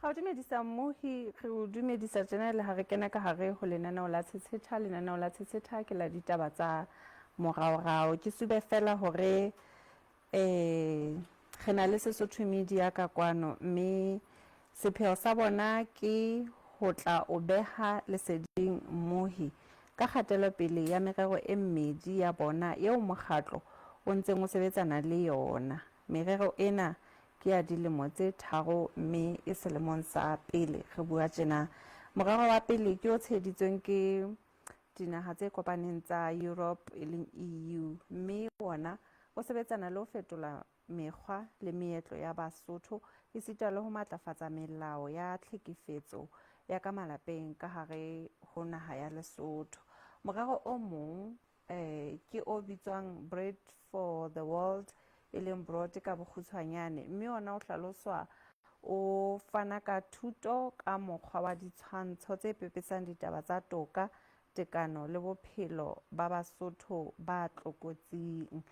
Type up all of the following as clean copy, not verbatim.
Ga o dumedisa mmohi re o dumedisa tjena le ha re kena ka hare ho lenaneo la tshetsetha. Lenaneo la tshetsetha ke la ditaba tsa moraorao. Ke sube fela hore re na le Sesotho Media ka kwano, mme sepheo sa bona ke ho tla o beha leseding mmohi ka kgatelopele ya merero e mmedi ya bona eo mokgatlo o ntseng o sebetsana le yona. Merero ena ke ya dilemo tse tharo, mme e selemong sa pele re bua tjena. Morero wa pele ke o tsheditsweng ke dinaha tse kopaneng tsa Europe e leng EU, mme wona o sebetsana le ho fetola mekgwa le meetlo ya Basotho esita le ho matlafatsa melao ya tlhekefetso ya ka malapeng ka hare ho naha ya Lesotho. Morero o mong ke o bitswang Bread for the World, e leng broad ka bokgutshwanyane, mme ona o hlaloswa o fana ka thuto ka mokgwa wa ditshwantsho tse pepesang ditaba tsa toka, tekano le bophelo ba Basotho ba tlokotsing.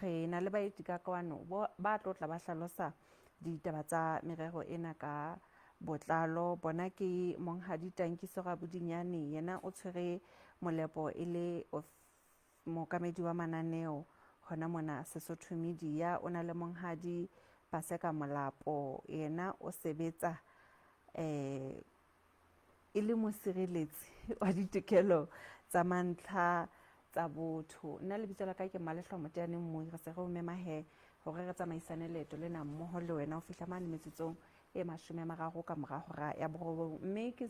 Re na le baeti ka kwano ba tlotla ba hlalosa ditaba tsa merero ena ka botlalo. Bona ke Monghadi Tankiso Rabodinyane, yena o tshwere molepo e le mookamedi wa mananeo hona mona Sesotho Media. O na le Monghadi Paseka Molapo, yena o sebetsa e le mosireletsi wa ditokelo tsa mantlha tsa botho. Nna lebitso la ka ke Malehlo Moteane Mmohi. Re se re o memahe hore re tsamaisane leeto lena mmoho le wena ho fihla mane metsotsong e 30 ka mora hora ya borobong, mme ke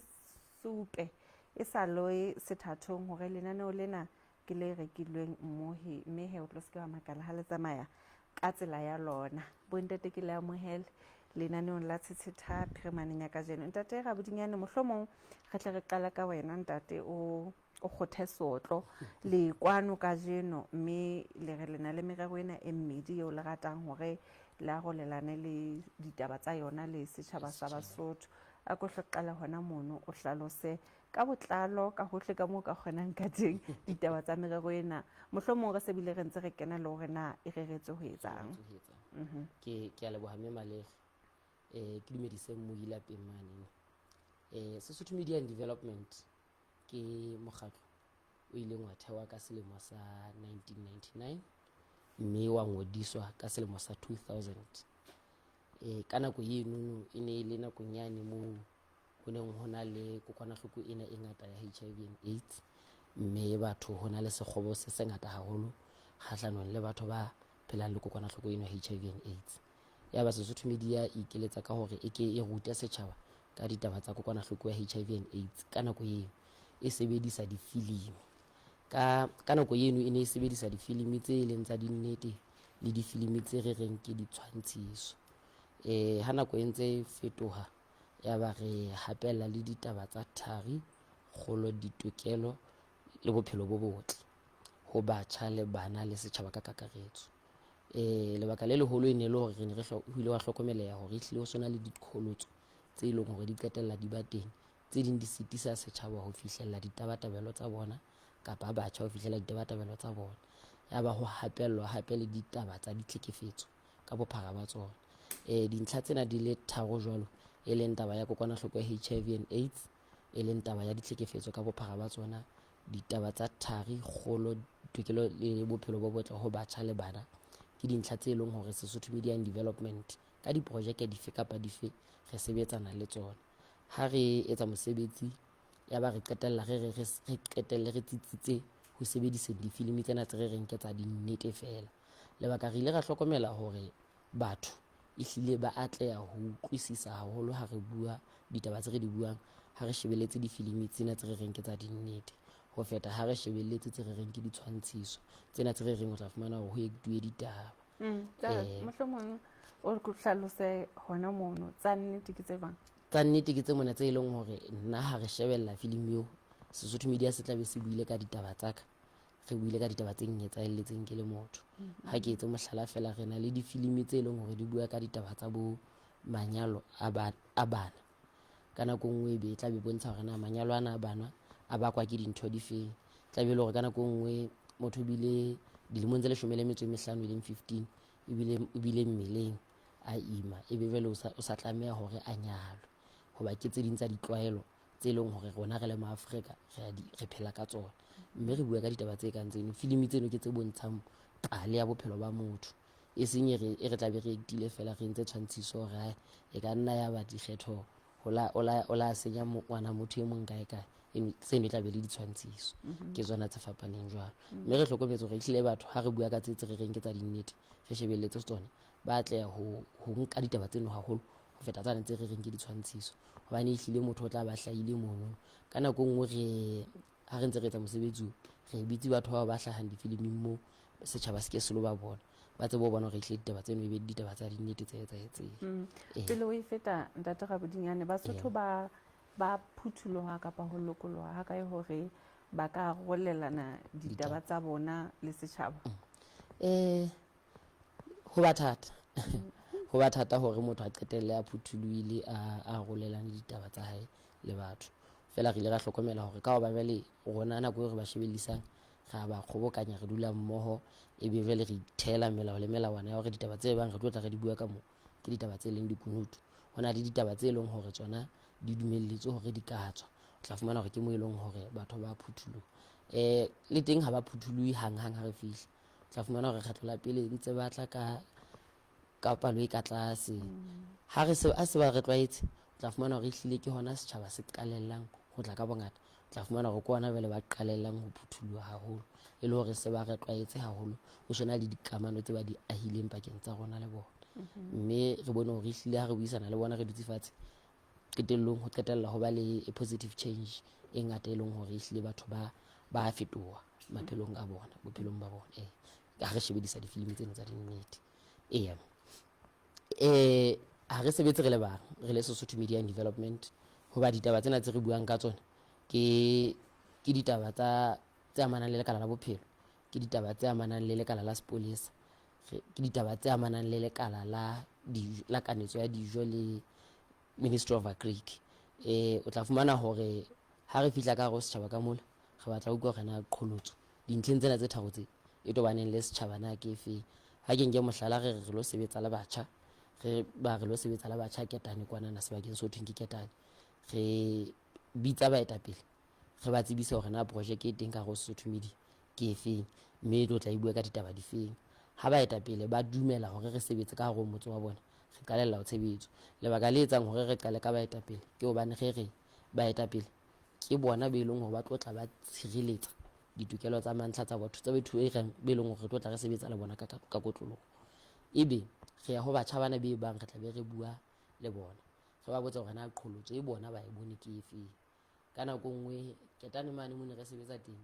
supe e sa loe sethathong hore lenaneo lena ke le rekilweng mmohi, mme he o tlo se ke wa makala ha le tsamaya ka tsela ya lona. Bontate ke le amohele lenaneong la tshetsetha phirimaneng ya kajeno. Ntate Rabodinyane, mohlomong re tle re qala ka wena ntate, o kgothe sotlo le kwano kajeno, mme le re lena le merero ena e mmedi eo le ratang hore le arolelane le ditaba tsa yona le setjhaba sa Basotho. A ko hlo qala hona mono o hlalose ka botlalo ka hohle ka moo ka kgonang ka teng ditaba tsa merero ena. Mohlomong re se bile re ntse re kena le hore na e reretswe ho etsang. Ke a leboha mme Malehlo. Ke dumedise mmohi lapeng mane. Sesotho Media and Development ke mokgatlo o ileng wa thewa ka selemo sa 1999, mme wa ngodiswa ka selemo sa 2000. Ka nako eno e ne le nakong yane moo ho neng ho na le kokwanahloko ena e ngata ya HIV and AIDS, mme batho ho na le sekgobo se sengata haholo kgahlanong le batho ba phelang le kokwanahloko eno ya HIV and AIDS. Ya ba Sesotho Media e ikeletsa ka hore e ke e rute setjhaba ka ditaba tsa kokwanahloko ya HIV and AIDS. Ka nako eo e sebedisa difilimi, ka nako eno e ne e sebedisa difilimi tse leng tsa dinnete le difilimi tse re reng ke ditshwantshiso. Ha nako e ntse fetoha, ya ba re hapella le ditaba tsa thari, kgolo, ditokelo le bophelo bo botle ho batjha le bana le setjhaba ka kakaretso. Lebaka le leholo e ne le hore re ne re hile wa hlokomeleha hore ehlile ho sona le diqholotso tse leng hore di qetella di ba teng, tse ding di sitisa setjhaba ho fihlella ditabatabelo tsa bona kapa batjha ho fihlella ditabatabelo tsa bona. Ya ba ho hapellwa hape le ditaba tsa ditlhekefetso ka bophara ba tsona. Dintlha tsena di le tharo jwalo, e leng taba ya kokwanahloko ya HIV and AIDS, e leng taba ya ditlhekefetso ka bophara ba tsona, ditaba tsa thari, kgolo, tokelo le bophelo bo botle ho batjha le bana, ke dintlha tse leng hore Sesotho Media and Development ka diprojeke dife kapa dife re sebetsana le tsona. Ha re etsa mosebetsi, ya ba re qetella re tsitsitse ho sebedisa difilimi tsena tse re reng ke tsa dinnete fela. Lebaka re ile ra hlokomela hore batho ehlile ba atleha ho utlwisisa haholo ha re bua ditaba tse re di buang, ha re shebelletse difilimi tsena tse re reng ke tsa dinnete, ho feta ha re shebelletse tse re reng ke ditshwantshiso tsena tse re reng o tla fumana hore ho ektuwe ditaba. Mohlomong o hlalose hona mono tsa nnete ke tse bang. Tsa nnete ke tse mona tse leng hore nna ha re shebella filimi eo, Sesotho Media se tla be se buile ka ditaba tsa ka, re buile ka ditaba tse etsahelletseng ke le motho. Ha ke etse mohlala fela, re na le difilimi tse leng hore di bua ka ditaba tsa bo manyalo a bana. Ka nako nngwe e tla be bontsha hore na manyalo ana a bana a bakwa ke dintho di feng. Tla be le hore ka nako nngwe motho bile dilemong tse 15 e leng 15 ebile mmeleng a ima, ebe jwale o sa tlameha hore a nyalwe. hoba ke tse ding tsa ditlwaelo tse leng hore rona re le maAfrika re phela ka tsona, mme re bua ka ditaba tse kang tseno. Filimi tseno ke tse bontshang pale ya bophelo ba motho, e seng e re tla be re etile fela re entse tshwantshiso hore e ka nna ya ba dikgetho o la senya ngwana motho e mong kae kae. Tseno e tla be le ditshwantshiso, ke tsona tse fapaneng jwalo. Mme re hlokometse hore ehlile batho ha re bua ka tse re reng ke tsa dinnete, re shebelletse tsona, ba atleha ho nka ditaba tseno haholo ho feta tsane tse re reng ke ditshwantshiso, hobane ehlile motho o tla ba hlahile mono. Ka nako nngwe ha re ntse re etsa mosebetsi re bitse batho bao ba hlahang difiliming moo, setjhaba se ke se lo ba bona, ba tsebe ho bona hore ehlile ditaba tseno e be ditaba tsa dinnete tse etsahetseng. Pele o e feta ntate Rabodinyane, Basotho ba phuthuloha kapa ho lokoloha ha kae hore ba ka arolelana ditaba tsa bona le setjhaba? Ho ba thata ho ba thata hore motho a qetelle a phuthulohile a arolelane ditaba tsa hae le batho. Fela re ile ra hlokomela hore ka ho ba jwale rona nako eo re ba shebellisang ra ba kgobokanya, re dula mmoho, ebe jwale re ithela melao le melawana ya hore ditaba tse bang re tlo tla re di bua ka moo ke ditaba tse leng dikunutu. Ho na le ditaba tse leng hore tsona di dumelletswe hore di ka tswa, o tla fumana hore ke moo e leng hore batho ba phuthuloha. Le teng ha ba phuthuluhe hang ha re fihla, o tla fumana hore kgetlo la pele ntse ba tla ka palo e ka tlase. Ha se ba re tlwaetse, o tla fumana hore ehlile ke hona setjhaba se qalellang ho tla ka bongata, o tla fumana hore ke hona jwale ba qalellang ho phuthuloha haholo, e le hore se ba re tlwaetse haholo, ho sona le dikamano tse ba di ahileng pakeng tsa rona le bona. Mme re bone hore ehlile ha re buisana le bona, re dutse fatshe, qetellong ho qetella ho ba le positive change e ngata, e leng hore ehlile batho ba fetoha maphelong a bona, bophelong ba bona. Ha re shebedisa difilimi tsena tsa dinnete. Ha re sebetse re le bang, re le Sesotho Media and Development, hoba ditaba tsena tse re buang ka tsona ke ditaba tse amanang le lekala la bophelo, ke ditaba tse amanang le lekala la sepolesa, ke ditaba tse amanang le lekala la kanetso ya dijo le Ministry of Agric. O tla fumana hore ha re fihla ka hare ho setjhaba ka mole, re batla utlwa hore na qholotso dintlheng tsena tse tharo tse e tobaneng le setjhaba na ke efeng. Ha ke nke mohlala, re lo sebetsa le batjha, re lo sebetsa le batjha Ketane kwanana sebakeng se ho thweng ke Ketane, re bitsa baetapele, re ba tsebise hore na projeke e teng ka hare ho Sesotho Media ke efeng, mme e tlo tla e bua ka ditaba difeng. Ha baetapele ba dumela hore re sebetse ka hare ho motse wa bona, re qalella ho tshebetso. Lebaka le etsang hore re qale ka baetapele ke hobane re baetapele ke bona be leng hore ba tlo tla ba tshireletsa ditokelo tsa mantlha tsa batho, tsa batho be leng hore re tlo tla re sebetsa le bona ka kotloloho. Ebe re ya ho batjha bana be bang re tla be re bua le bona, re ba botsa hore na qholotso e bona ba e bone ke efeng. Ka nako nngwe Ketane mane mo ne re sebetsa teng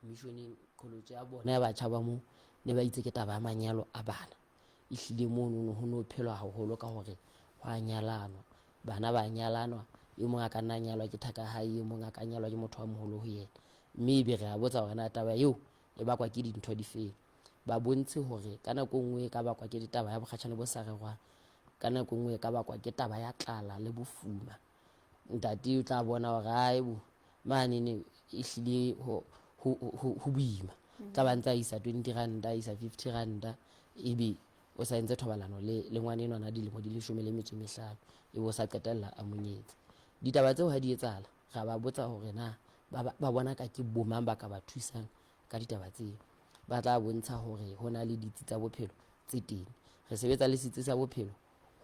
missioneng, qholotso ya bona ya batjha ba moo ne ba itse ke taba ya manyalo a bana. Ehlile mono ho no phelwa haholo ka hore ho a nyalanwa, bana ba nyalanwa, e mong a ka nna nyalwa ke thaka hae, e mong a ka nyalwa ke motho wa moholo ho yena. Mme ebe re a botsa hore na taba eo e bakwa ke dintho di feng, ba bontshe hore ka nako nngwe e ka bakwa ke taba ya bokgatjhane bo sa rerwang, ka nako nngwe e ka bakwa ke taba ya tlala le bofuma. Ntate o tla bona hore manene ehlile ho boima, tla ba ntse a isa 20 ranta, a isa 50 ranta, ebe o sa entse thobalano le ngwana enwana dilemo di 15, ebe o sa qetella a monyetse. Ditaba tseo ha di etsahala, ra ba botsa hore na ba bona ka ke bomang ba ka ba thusang ka ditaba tseo. Ba tla bontsha hore ho na le ditsi tsa bophelo tse teng. Re sebetsa le setsi sa bophelo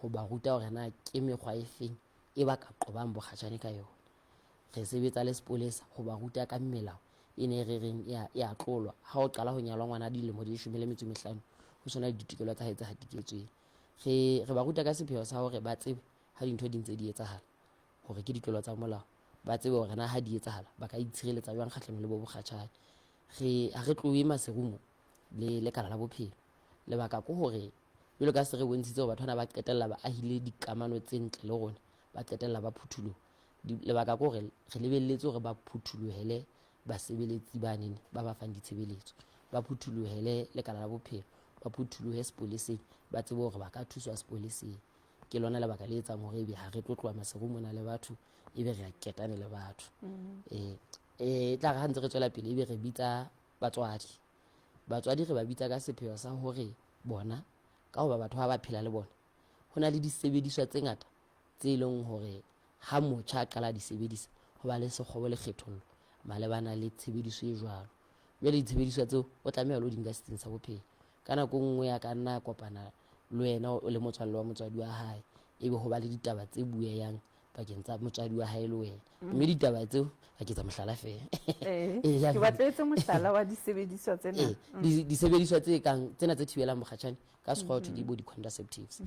ho ba ruta hore na ke mekgwa e feng e ba ka qobang bokgatjhane ka yona. Re sebetsa le sepolesa ho ba ruta ka melao e ne re reng ya tlolwa ha o qala ho nyalwa ngwana dilemo di 15, ho sona ditokelo tsa hae tse hatiketsweng. Re ba ruta ka sepheo sa hore ba tsebe ha dintho di ntse di etsahala hore ke ditlolo tsa molao, ba tsebe hore na ha di etsahala ba ka itshireletsa jwang kgahlanong le bo bokgatjhane. Ha re tlohe maserumo le lekala la bophelo, lebaka ke hore jwalo ka se re bontshitse hore batho bana ba qetella ba ahile dikamano tse ntle le rona, ba qetella ba phuthuloha. Lebaka ke hore re lebelletse hore ba phuthulohele basebeletsi banene ba ba fang ditshebeletso, ba phuthulohele lekala la bophelo, ba phuthulohe sepoleseng, ba tsebe hore ba ka thuswa sepoleseng. Ke lona lebaka le etsang hore ebe ha re tlo tloha maserumona le batho, ebe re a Ketane le batho. Tla re ha ntse re tswela pele, ebe re bitsa batswadi re ba bitsa ka sepheo sa hore bona ka hoba batho ba phela le bona, ho na le disebediswa tse ngata tse leng hore ha motjha a qala di sebedisa ho ba le sekgobo le kgethollo malebana le tshebediso e jwalo. Jwale ditshebediswa tseo o tlameha lo di nka setsing sa bophelo. Ka nako nngwe ya ka nna kopana le wena o le motswalle wa motswadi wa hae, ebe ho ba le ditaba tse bueyang pakeng tsa motswadi wa hae le wena, mme ditaba tseo ha ke tsa mohlala fela. Ke batletse mohlala wa disebediswa tsena. Disebediswa tse kang tsena tse thibelang bokgatjhane ka sekgowa ho thwe ke bo di-contraceptives.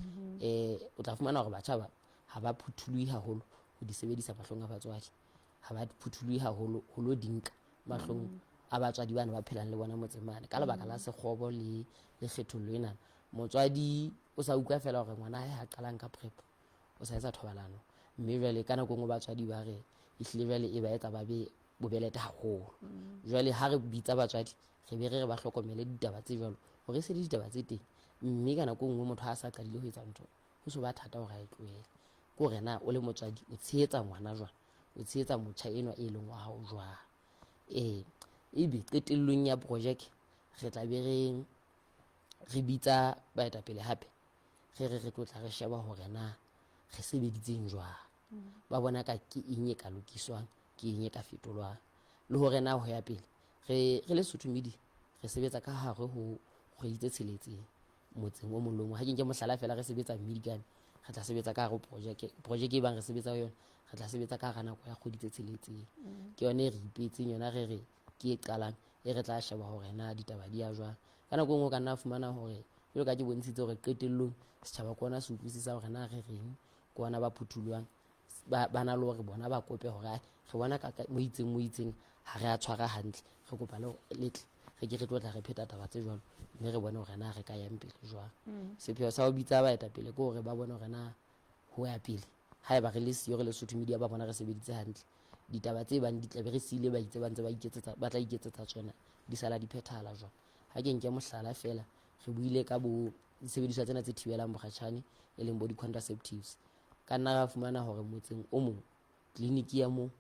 O tla fumana hore batjha ba ha ba phuthuluhi haholo ho di sebedisa mahlong a batswadi, ha ba phuthuluhi haholo ho lo di nka mahlong a batswadi bana ba phelang le bona motseng mane, ka lebaka la sekgobo le kgethollo ena. Motswadi o sa utlwa fela hore ngwana hae ha qalang ka PrEP o sa etsa thobalano, mme jwale ka nako nngwe batswadi ba re ehlile jwale e ba etsa ba be bobelete haholo. Jwale ha re bitsa batswadi re be re ba hlokomele ditaba tse jwalo hore se le ditaba tse teng, mme ka nako nngwe motho ha a sa qadile ho etsa ntho ho so ba thata hore a e tlohele. Ke hore na o le motswadi o tshehetsa ngwana jwang, o tshehetsa motjha enwa e leng wa hao jwang. Ebe qetellong ya projeke re tla be re bitsa baetapele hape re tlo tla re sheba hore na re sebeditseng jwang, ba bona ka ke eng e ka lokiswang, ke eng e ka fetolwang, le hore na ho ya pele re Lesotho Media re sebetsa ka hare ho kgwedi tse tsheletseng motseng o mong le o mong. Ha ke nke mohlala fela, re sebetsa Medicane, re tla sebetsa ka hare ho projeke e bang re sebetsa ho yona, re tla sebetsa ka hara nako ya kgwedi tse tsheletseng. Ke yona e re ipetseng yona, re ke e qalang e re tla sheba hore na ditaba di ya jwang. Ka nako nngwe o ka nna fumana hore jwalo ka ke bontshitse hore qetellong setjhaba ke ona se utlwisisa hore na re reng, ke ona ba phuthulwang ba na le hore bona ba kope hore re bona ka mo itseng ha re a tshwara hantle, re kopa letle re ke re tlo tla re pheta taba tse jwalo, mme re bone hore na re ka yang pele jwang. Sepheo sa ho bitsa baetapele ke hore ba bone hore na ho ya pele haeba re le siyo re Lesotho Media ba bona re sebeditse hantle, ditaba tse bang di tla be re siile ba itse ba ntse ba tla iketsetsa tsona di sala di phethahala jwang. Ha ke nke mohlala fela, re buile ka bo disebediswa tsena tse thibelang bokgatjhane e leng bo di-contraceptives. Ka nna ra fumana hore motseng o mong kliniki ya moo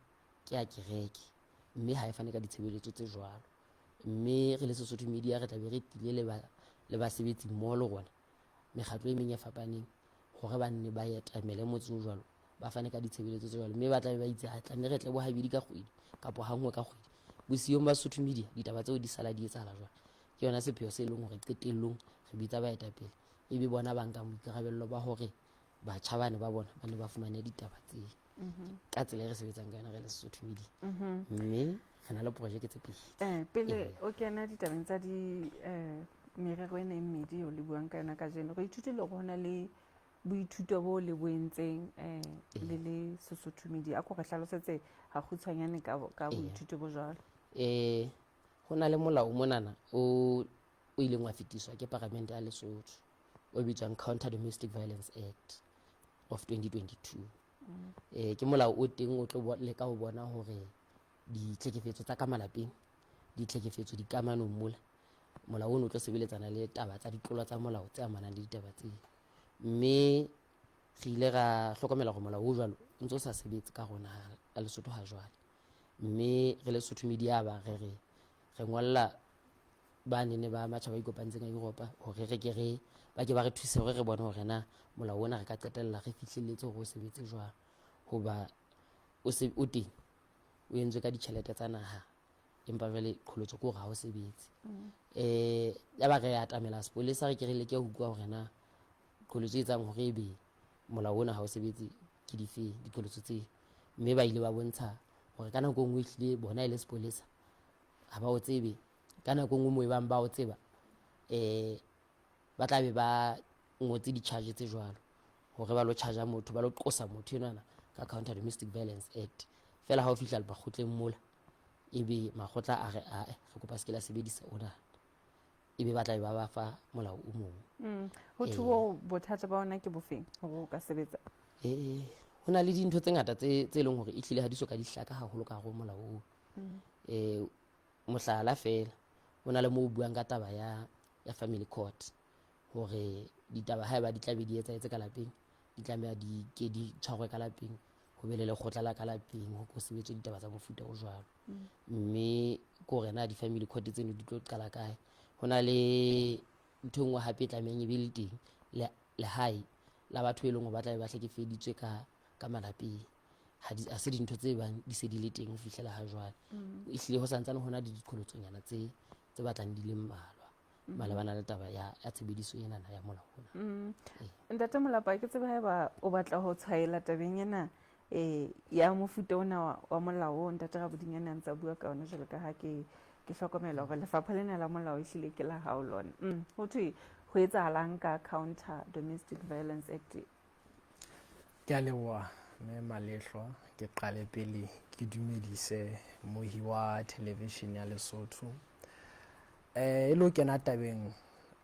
ke ya kereke, mme ha e fane ka ditshebeletso tse jwalo, mme re le Sesotho Media re tla be re tile le basebetsi mmoho le rona mekgatlo e meng e fapaneng hore ba nne ba etamele motseng o jwalo, ba fane ka ditshebeletso tse jwalo, mme ba tla be ba itse ha tlanne re tle bo habedi ka kgwedi kapa ha nngwe ka kgwedi. Bosiyong ba Sesotho Media ditaba tseo di sala di etsahala jwang. Ke yona sepheo se leng hore qetellong re bitsa baetapele ebe bona ba nkang boikarabello ba hore batjha bane ba bona ba ne ba fumane ditaba tse ka tsela e re sebetsang ka yona re le Sesotho Media. Mme re na le projeke tse pedi. Pele o kena ditabeng tsa merero ena e mmedi eo le buang ka yona ka jeno, re ithutile hore ho na le boithuto bo le boentseng le Sesotho Media. A ko re hlalosetse ha kgutshwanyane ka boithuto bo jwalo. Ho na le molao monana o ileng wa fetiswa ke Palamente ya Lesotho o bitswang Counter Domestic Violence Act of 2022. Ke molao o teng o tlo leka ho bona hore ditlhekefetso tsa ka malapeng, ditlhekefetso dikamanong mola, molao ono o tlo sebeletsana le taba tsa ditlolo tsa molao tse amanang le ditaba tseo. Mme re ile ra hlokomela hore molao o jwalo o ntso sa sebetse ka rona ha Lesotho ha jwale, mme re Lesotho Media ba re ngolla ba nene ba matjhaba a ikopantseng a Europa hore ba ke ba re thuse hore re bone hore na molao ona re ka qetella re fihlelletse hore o sebetse jwang, hoba o teng o entswe ka ditjhelete tsa naha, empa jwale qholotso ke hore ha o sebetse. Ya ba re atamela sepolesa re ke re leke ho utlwa hore na qholotso e etsang hore ebe molao ona ha o sebetse ke difeng diqholotso tseo, mme ba ile ba bontsha hore ka nako nngwe ehlile bona e le sepolesa ha ba o tsebe, ka nako nngwe moo e bang ba o tseba ba tla be ba ngotse di-charge tse jwalo hore ba lo charge motho, ba lo qosa motho enwana ka Counter Domestic Violence Act. Fela ha o fihla makgotleng mola, ebe makgotla a re re kopa se ke la sebedisa ona, ebe ba tla be ba ba fa molao o mong. Ho thwe bothata ba ona ke bofeng hore o ka sebetsa? Ho na le dintho tse ngata tse leng hore ehlile ha di soka di hlaka haholo ka hare ho molao oo. Mohlala fela, ho na le moo buang ka taba ya family court, hore ditaba haeba di tla be di etsahetse ka lapeng, di tlameha di ke di tshwarwe ka lapeng, ho be le lekgotla la ka lapeng ho sebetswe ditaba tsa mofuta o jwalo. Mme ke hore na di-family court tseno di tlo qala kae. Ho na le ntho engwe hape e tlamehang e be le teng, lehae la batho e leng hore ba tla be ba hlekefeditswe ka malapeng. ha se dintho tse bang di se di le teng ho fihlela ha jwale. Ehlile ho santsane hona le diqholotsonyana tse batlang di le mmalwa malebana le taba ya tshebediso ena ya molao ona. Ntate Molapa, ke tsebe haeba o batla ho tshwaela tabeng ena ya mofuta ona wa molao o Ntate Rabodinyane a ntse a bua ka ona, jwalo ka ha ke hlokomela hore lefapha lena la molao ehlile ke la hao lona. Ho thwe ho etsahalang ka Counter Domestic Violence Act? Ke a leboha mme Malehlwa, ke qale pele ke dumedise mohi wa television ya Lesotho. E lo kena tabeng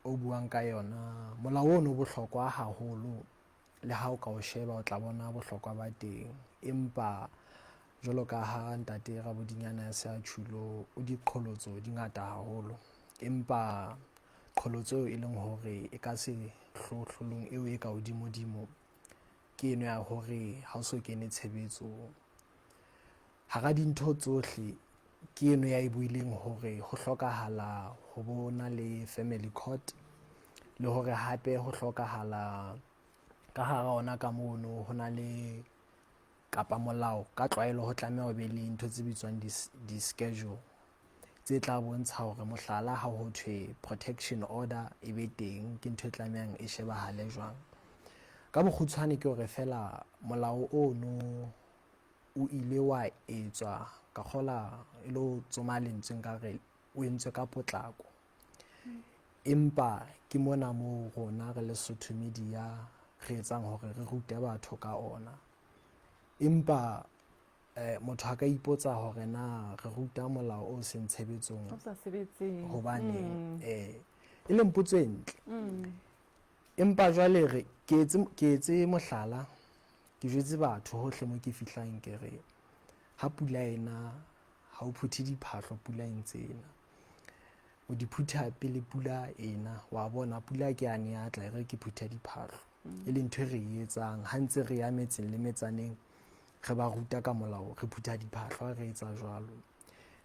o buang ka yona, molao ono o bohlokwa haholo le ha o ka o sheba o tla bona bohlokwa ba teng, empa jwalo ka ha Ntate Rabodinyane a se a tjhulo, o diqholotso di ngata haholo, empa qholotso eo e leng hore e ka se hlohlolong eo e ka hodimodimo ke eno ya hore ha o so kene tshebetso hara dintho tsohle, ke eno ya e buileng hore ho hlokahala ho bona le family court, le hore hape ho hlokahala ka hara ona ka mono ho na le kapa molao ka tlwaelo ho tlameha ho be le ntho tse bitswang di-schedule tse tla bontsha hore mohlala ha ho thwe protection order e be teng, ke ntho e tlamehang e shebahale jwang. Ka bokgutshwane ke hore fela molao ono o ile wa etswa ka kgola e lo tsoma lentswe nkare o entswe ka potlako, empa ke mona moo rona re Lesotho media re etsang hore re rute batho ka ona, empa motho a ka ipotsa hore na re ruta molao o seng tshebetsong hobane e leng potso e ntle. Empa jwale ke etse mohlala, ke jwetse batho hohle mo ke fihlang ke re ha pula ena ha o phuthe diphahlo pula e ntse ena, o di phutha pele pula ena, wa bona pula ke yane ya tla re ke phutha diphahlo. E le ntho e re e etsang ha ntse re ya metseng le metsaneng re ba ruta ka molao, re phutha diphahlo re etsa jwalo,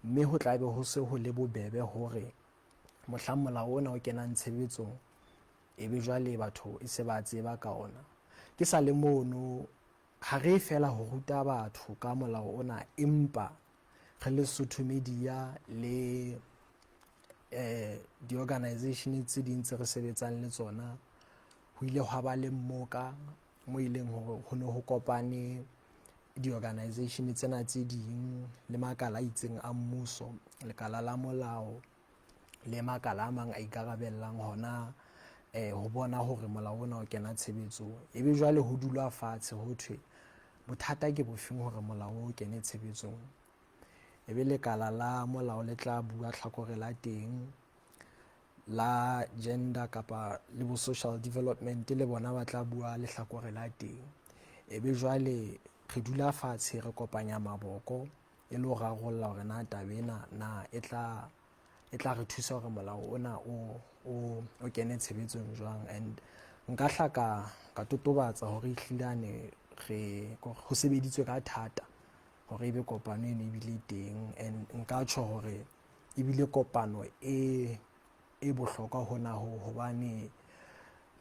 mme ho tlabe ho se ho le bobebe hore mohlang molao ona o kenang tshebetsong e be jwale batho e se ba tseba ka ona. Ke sa le mono ha re fela ho ruta batho ka molao ona, empa re Lesotho media le di-organisation tse ding tse re sebetsang le tsona, ho ile hwa ba le mmoka mo ileng hore ho ne ho kopane di-organisation tsena tse ding le makala a itseng a mmuso, lekala la molao le makala a mang a ikarabellang hona ho bona hore molao ona o kena tshebetsong. E be jwale ho dulwa fatshe ho thwe bothata ke bofeng hore molao o kene tshebetsong, e be lekala la molao le tla bua tlhakore la teng, la gender kapa le bo social development le bona ba tla bua lehlakore la teng. E be jwale re dula fatshe re kopanya maboko e le ho rarolla hore na taba ena na e tla re thusa hore molao ona o kene tshebetsong jwang. And nka hlaka ka totobatsa hore ehlilane ho sebeditswe ka thata hore ebe kopano eno e bile teng, and nka tjho hore ebile kopano e bohlokwa hona hobane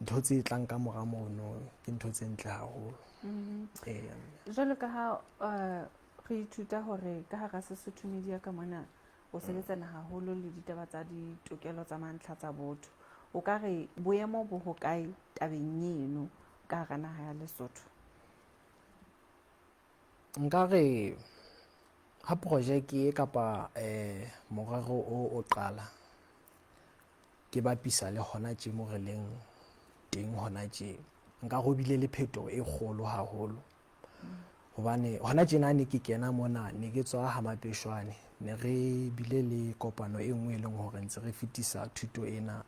ntho tse tlang ka mora mono ke ntho tse ntle haholo. Jwalo ka ha re ithuta hore ka hara Sesotho media ka mona o sebetsana haholo le ditaba tsa ditokelo tsa mantlha tsa botho, o ka re boemo bo hokae tabeng eno ka hara naha ya Lesotho? Nka re ha projeke kapa morero o qala ke bapisa le hona tje mo re leng teng hona tje, nka ho bile le phetoho e kgolo haholo, hobane hona tjena ne ke kena mona ne ke tswa ha Mapeshwane, ne re bile le kopano e nngwe e leng hore ntse re fetisa thuto ena.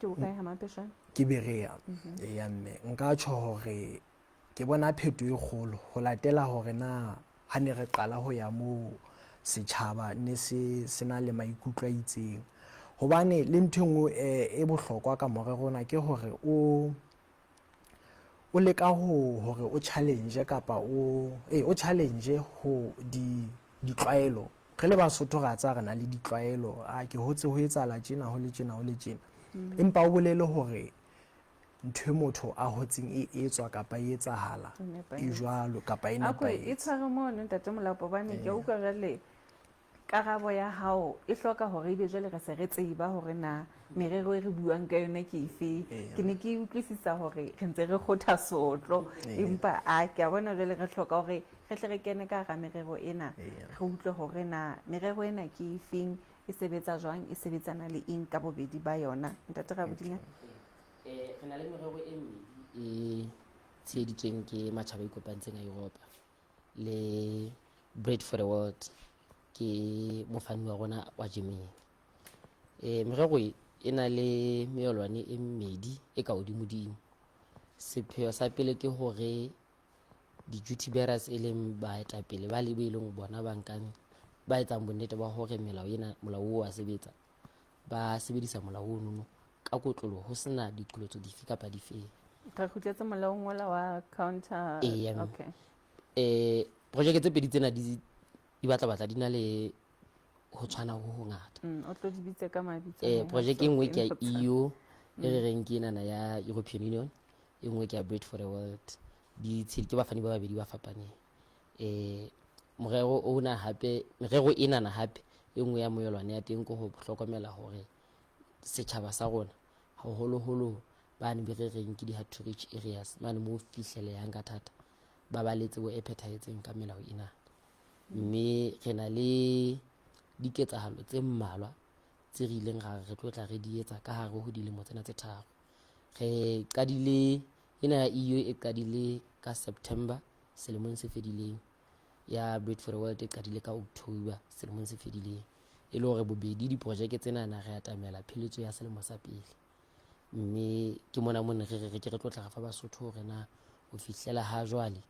Ke bokae ha Mapeshwane? Ke Berea. Eya mme, nka tjho hore ke bona phetoho e kgolo ho latela hore na ha ne re qala ho ya moo setjhaba ne se na le maikutlo a itseng, hobane le ntho engwe e bohlokwa ka morero ona ke hore o leka hore o challenge kapa o challenge ho ditlwaelo. Re le Basotho ra tsa re na le ditlwaelo, ke hotse ho etsahala tjena ho le tjena ho le tjena, empa o bolele hore ntho e motho a hotseng e etswa kapa e etsahala e jwalo kapa e ako e nepahetse. tshware mono ntate Molapo hobane ke utlwa jwale karabo ya hao e hloka hore ebe jwale re se re tseba hore na merero e re buang ka yona ke efe. Ke ne ke utlwisisa hore re ntse re kgotha sotlo empa ke a bona jwale re hloka hore re tle re kene ka hara merero ena re utlwe hore na merero ena ke efeng, e sebetsa jwang, e sebetsana le eng ka bobedi ba yona. Ntate Rabodinyane, re na le merero e mmedi e tsheheditsweng ke matjhaba a ikopantseng a Europa le Bread for the World ke mofani wa rona wa Germany. Merero e na le meolwane e mmedi e ka hodimodimo. Sepheo sa pele ke hore di-duty bearers e leng baetapele ba lebeleng bona ba etsang bonnete ba hore molao oo wa sebetsa, ba sebedisa molao ono ka kotlolo ho sena diqholotso dife kapa difeng. re kgutletse molaong wala wa counter. Okay. Projeke tse pedi tsena di batla di na le ho tshwana ho ngata. O tlo di bitse ka mabitso. Projeke e nngwe ke ya EU e re reng ke enana ya European Union, e nngwe ke ya Bread for the World. Di tshedi ke bafani ba babedi ba fapaneng. Merero enana hape e nngwe ya moelwane ya teng ko ho hlokomela hore setjhaba sa rona haholoholo bane be re reng ke di-hard to reach areas mane moo fihlelehang ka thata ba ba le tsebo e phethahetseng ka melao ena. Mme re na le diketsahalo tse mmalwa tse re ileng re tlo tla re di etsa ka hare ho dilemo tsena tse tharo. Re qadile ena ya EU e qadile ka September selemong se fedileng, ya Bread for the World e qadile ka October selemong se fedileng, e le hore bobedi diprojeke tsena re atamela pheletso ya selemo sa pele. Mme ke mona re tlo tla re fa Basotho hore na ho fihlela ha jwale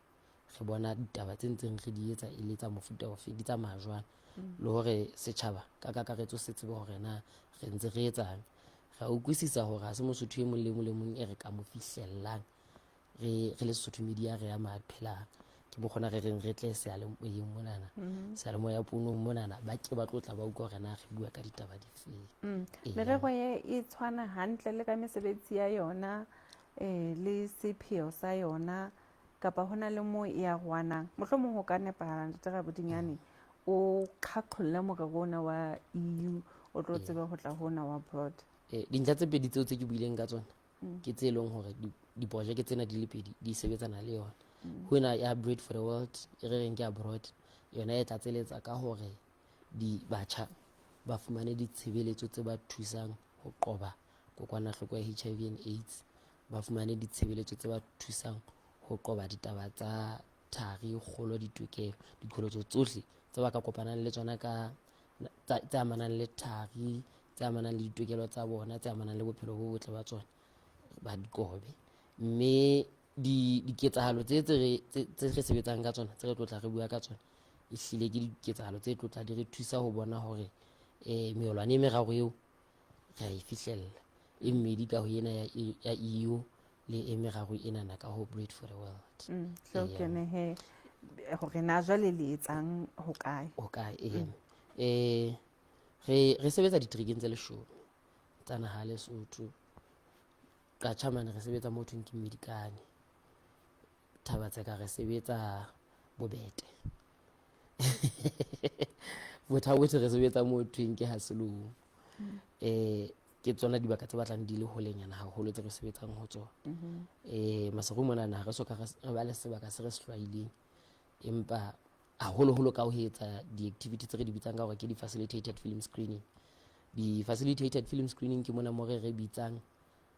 re bona ditaba tse ntseng re di etsa e le tsa mofuta ofe, di tsamaya jwang, le hore setjhaba ka kakaretso se tsebe hore na re ntse re etsang. Ra utlwisisa hore ha se Mosotho e mong le mong e re ka mo fihlellang re le Sesotho media re ya maphelang. Ke bokgona re reng re tle seyalemoyeng monana, seyalemoya ponong monana ba ke ba tlo tla ba utlwa hore na re bua ka ditaba difeng. Merero e tshwana hantle le ka mesebetsi ya yona le sepheo sa yona kapa hona le moo e arohanang. Mohlomong ho ka nepahala Ntate Rabodinyane o qhaqholle morero ona wa EU o tlo tsebe ho tla hona wa Broad. Dintlha tse pedi tseo tse ke buileng ka tsona ke tse leng hore diprojeke tsena di le pedi di sebetsana le yona. Ho ena ya Bread for the World e re reng ke Abroad, yona e tlatseletsa ka hore batjha ba fumane ditshebeletso tse ba thusang ho qoba kokwanahloko ya HIV and AIDS, ba fumane ditshebeletso tse ba thusang ho qoba ditaba tsa thari, kgolo, ditokelo, diqholotso tsohle tse ba ka kopanang le tsona tse amanang le thari, tse amanang le ditokelo tsa bona, tse amanang le bophelo bo botle ba tsona ba di qobe. Mme diketsahalo tse re sebetsang ka tsona, tse re tlotla re bua ka tsona, ehlile ke diketsahalo tse tlotla di re thusa ho bona hore meolwane e meraro eo re a e fihlella, e mmedi ka ho ena ya EU le e meraro enana ka ho Bread for the World. So kene he hore na jwale le etsang ho kae re sebetsa diterekeng tse 10 tsa naha ya Lesotho. Qatjhamane re sebetsa mo thweng ke Medikane, Thabatseka re sebetsa Bobete, Bothabotse re sebetsa mo thweng ke Haselong. Ke tsona dibaka tse batlang di le holenyana haholo tse re sebetsang ho tsona. Maseru mona na re soka re ba le sebaka se re se hlwaileng, empa haholoholo ka ho etsa di-activity tse re di bitsang ka hore ke di-facilitated film screening. Di-facilitated film screening ke mona mo re bitsang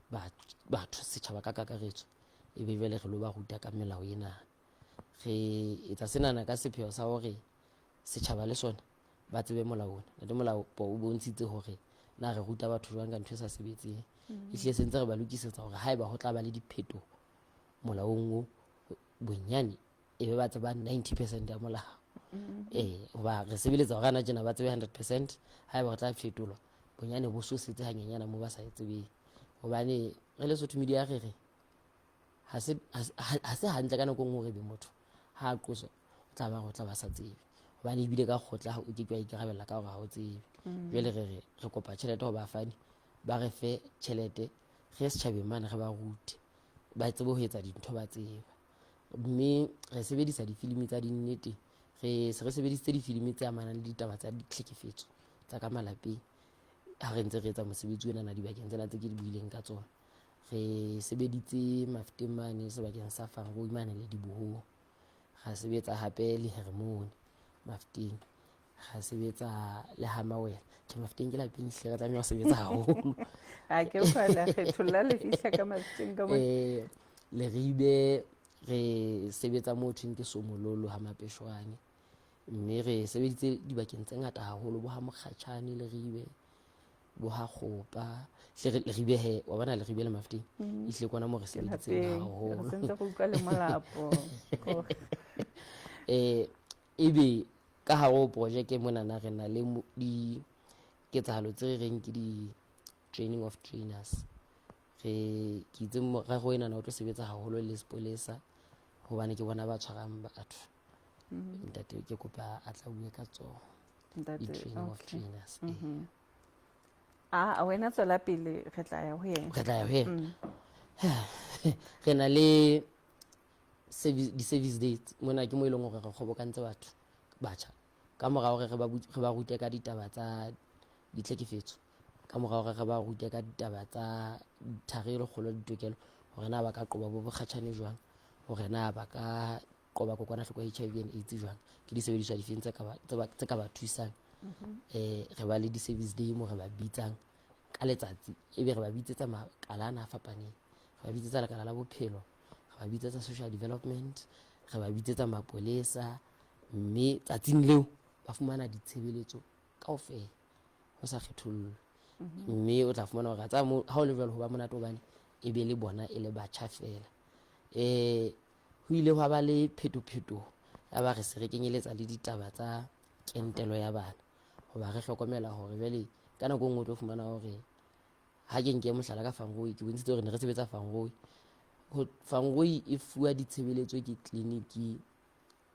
batho setjhaba ka kakaretso, e be jwale re lo ba ruta ka melao ena. Re etsa senana ka sepheo sa hore setjhaba le sona ba tsebe molao ona. Le molao o bontshitse hore na re ruta batho jwang ka ntho e sa sebetseng. Ehlile se ntse re ba lokisetsa hore haeba ho tla ba le diphetoho molaong o bonyane e be ba tseba 90% ya molao. Hoba re sebeletsa hore ana tjena ba tsebe 100%, haeba ho tla fetolwa bonyane bo so setse hanyenyana moo ba sa e tsebeng. Hobane re le Sotho media re ha se hantle ka nako nngwe re be motho ha a qoswa o tla ba sa tsebe, hobane ebile ka kgotla o ke wa ikarabella ka hore ha o tsebe. Jwale re kopa tjhelete ho bafani ba re fe tjhelete re setjhabeng mane re ba rute ba tsebe ho etsa dintho ba tseba. Mme re sebedisa difilimi tsa dinnete, re sebedisitse difilimi tse amanang le ditaba tsa ditlhekefetso tsa ka malapeng ha re ntse re etsa mosebetsi ona dibakeng tsena tse ke di buileng ka tsona. Re sebeditse Mafikeng mane sebakeng sa Fanrooy mane le Dibohong, ra sebetsa hape le Hermon Mafikeng, ra sebetsa le Hamawela. Mafikeng ke lapeng hle, re tlameha ho sebetsa haholo. a ke fala kgetholla le fihla ka Mafikeng ka mona. Leribe re sebetsa moo thweng ke Somololo ha Mapeshwane, mme re sebeditse dibakeng tse ngata haholo, bo ha Mokgatjhane Leribe, bo ha Kgopa Leribe he wa bona Leribe le Mafikeng ehle kwana mo re sebeditseng haholo. Re sentse go utlwa le molapo. Ebe ka hare ho projeke monana re na le diketsahalo tse re reng ke di-training of trainers. Ke itse morero ena o tlo sebetsa haholo le sepolesa hobane ke bona ba tshwarang batho. Ntate ke kopa a tla bue ka tsona di-training of trainers. Wena tswela pele, re tla ya ho yena. Re tla ya ho yena. Re na le di-service dates mona ke mo e leng hore re kgobokantse batho batjha ka morao re ba rute ka ditaba tsa ditlhekefetso, ka morao re ba rute ka ditaba tsa thari le kgolo ditokelo, hore na ba ka qoba bo bokgatjhane jwang, hore na ba ka qoba kokwanahloko ya HIV and AIDS jwang, ke disebediswa difeng tse ka ba thusang. Re ba le di-service day mo re ba bitsang ka letsatsi, ebe re ba bitsetsa makala ana a fapaneng, re ba bitsetsa lekala la bophelo, re ba bitsetsa social development, re ba bitsetsa mapolesa, mme tsatsing leo ba fumana ditshebeletso kaofela ho sa kgethollwe. Mme o tla fumana hore ha o le jwalo ho ba monate hobane e be le bona e le batjha fela. Ho ile ho ba le phetophetoho ya ba re se re kenyeletsa le ditaba tsa kentelo ya bana, hoba re hlokomela hore jwale ka nako e nngwe o tlo fumana hore ha ke nke mohlala ka Fanrooy, ke bontshitse hore ne re sebetsa Fanrooy. Fanrooy e fuwa ditshebeletso ke kliniki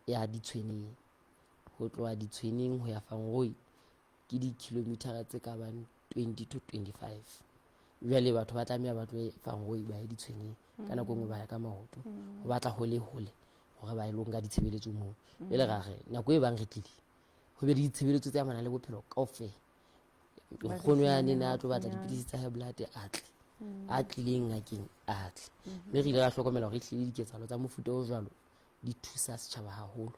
ya Ditshweneng. Ho tloha Ditshweneng ho ya Fanrooy ke di-kilometer tse ka bang 20 to 25. Jwale batho ba tlameha ba tlohe Fanrooy ba ye Ditshweneng, ka nako e nngwe ba ya ka maoto, ho batla hole hore ba e lo nka ditshebeletso moo. Jwale ra re nako e bang re tlile ho be le ditshebeletso tse amanang le bophelo kaofela. Nkgono yane na tlo batla dipidisi tsa high blood a tlileng ngakeng a tle. Mme re ile ra hlokomela hore ehlile diketsahalo tsa mofuta o jwalo di thusa setjhaba haholo,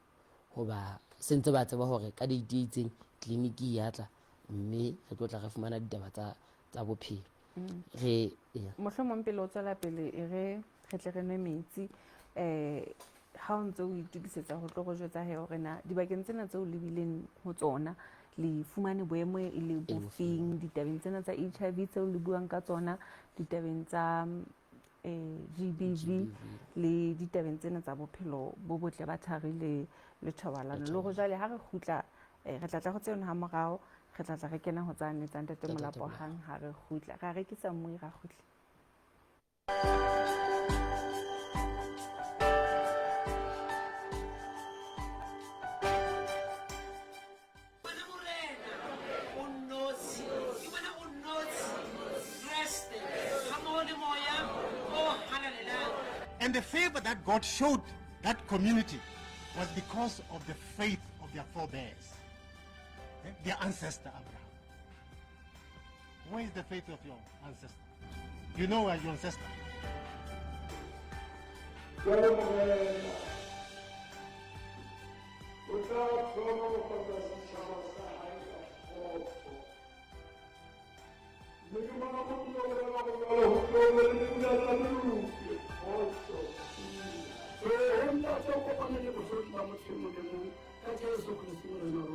hoba sentse ba tseba hore ka date e itseng kliniki ya tla, mme re tlo tla re fumana ditaba tsa bophelo. Mohlomong pele o tswela pele re tle re nwe metsi, ha o ntse o itukisetsa ho tlo go jwetsa hore na dibakeng tsena tseo lebileng ho tsona le fumane boemo e le bofeng ditabeng tsena tsa HIV tseo le buang ka tsona, ditabeng tsa GBV le ditabeng tsena tsa bophelo bo botle ba thari le thobalano. Le go jwale ha re kgutla re tla go tsena ha morao, re tla re kena ho tsane tsa Ntate Molapo hang ha re kgutla ra rekisa mmui ra kgutla. And the favor that God showed that community was because of the faith of their forebears, their ancestor Abraham. Where is the faith of your ancestor? You know where your ancestor?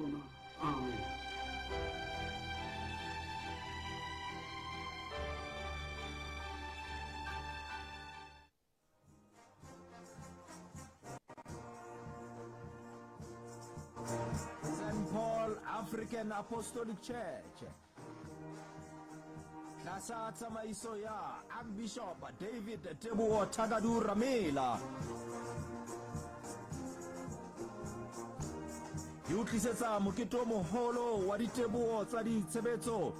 Amen. St. Paul African Apostolic Church. Tlasa tsamaiso ya Archbishop David Teboho Tagadu Ramela. Ke utlisetsa mokete o moholo wa diteboho tsa ditshebetso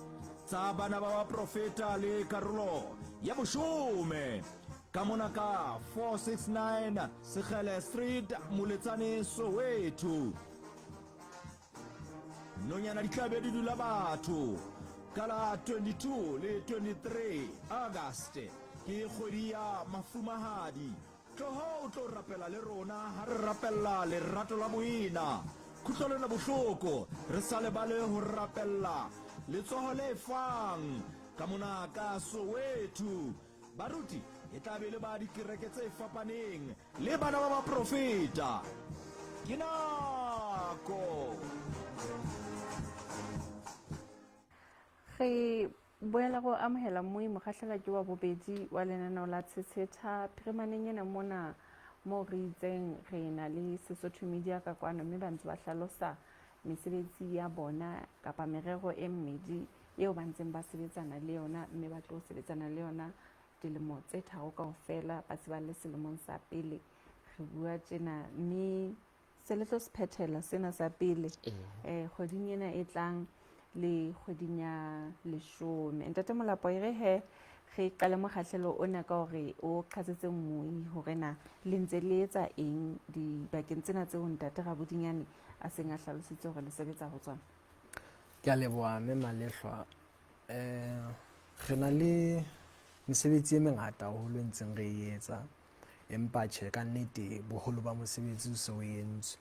tsa bana ba profeta le karolo ya boshume ka mona ka 469 Sekgele Street Moletsane Soweto. Nonyana di tlabe di dula batho ka la 22 le 23 August ke kgwedi ya mafumahadi. Tloho o tlo rapela le rona ha re rapella lerato la moena, khutlelo la bohloko, re sa lebale ho rapella letsoho le fang ka mona ka Soweto. Baruti e tla be le ba dikereke tse fapaneng le bana ba baprofeta. Ke nako Re boela go amohela moi mokgahlelaki wa bobedi wa lenaneo la Tshetshetha phirimaneng ena mona mo re itseng re na le Sesotho Media ka kwano, mme ba ntse ba hlalosa mesebetsi ya bona kapa merero e mmedi eo ba ntseng ba sebetsana le yona, mme ba tlo sebetsana le yona dilemo tse tharo kaofela ba se ba le selemong sa pele. Re bua tjena mme se le tlo se phethela sena sa pele kgweding ena e tlang le kgweding ya 10. Ntate Molapo re re qale mokgahlelo ona ka hore o qhatsetse moi hore na le ntse le etsa eng dibakeng tsena tseo ntate Rabodinyane a seng a hlalositse hore le sebetsa ho tsona. Ke a leboha mme Malehlwa. Re na le mesebetsi e mengata haholo e ntseng re e etsa, empa tjhe ka nnete boholo ba mosebetsi o se o entswe.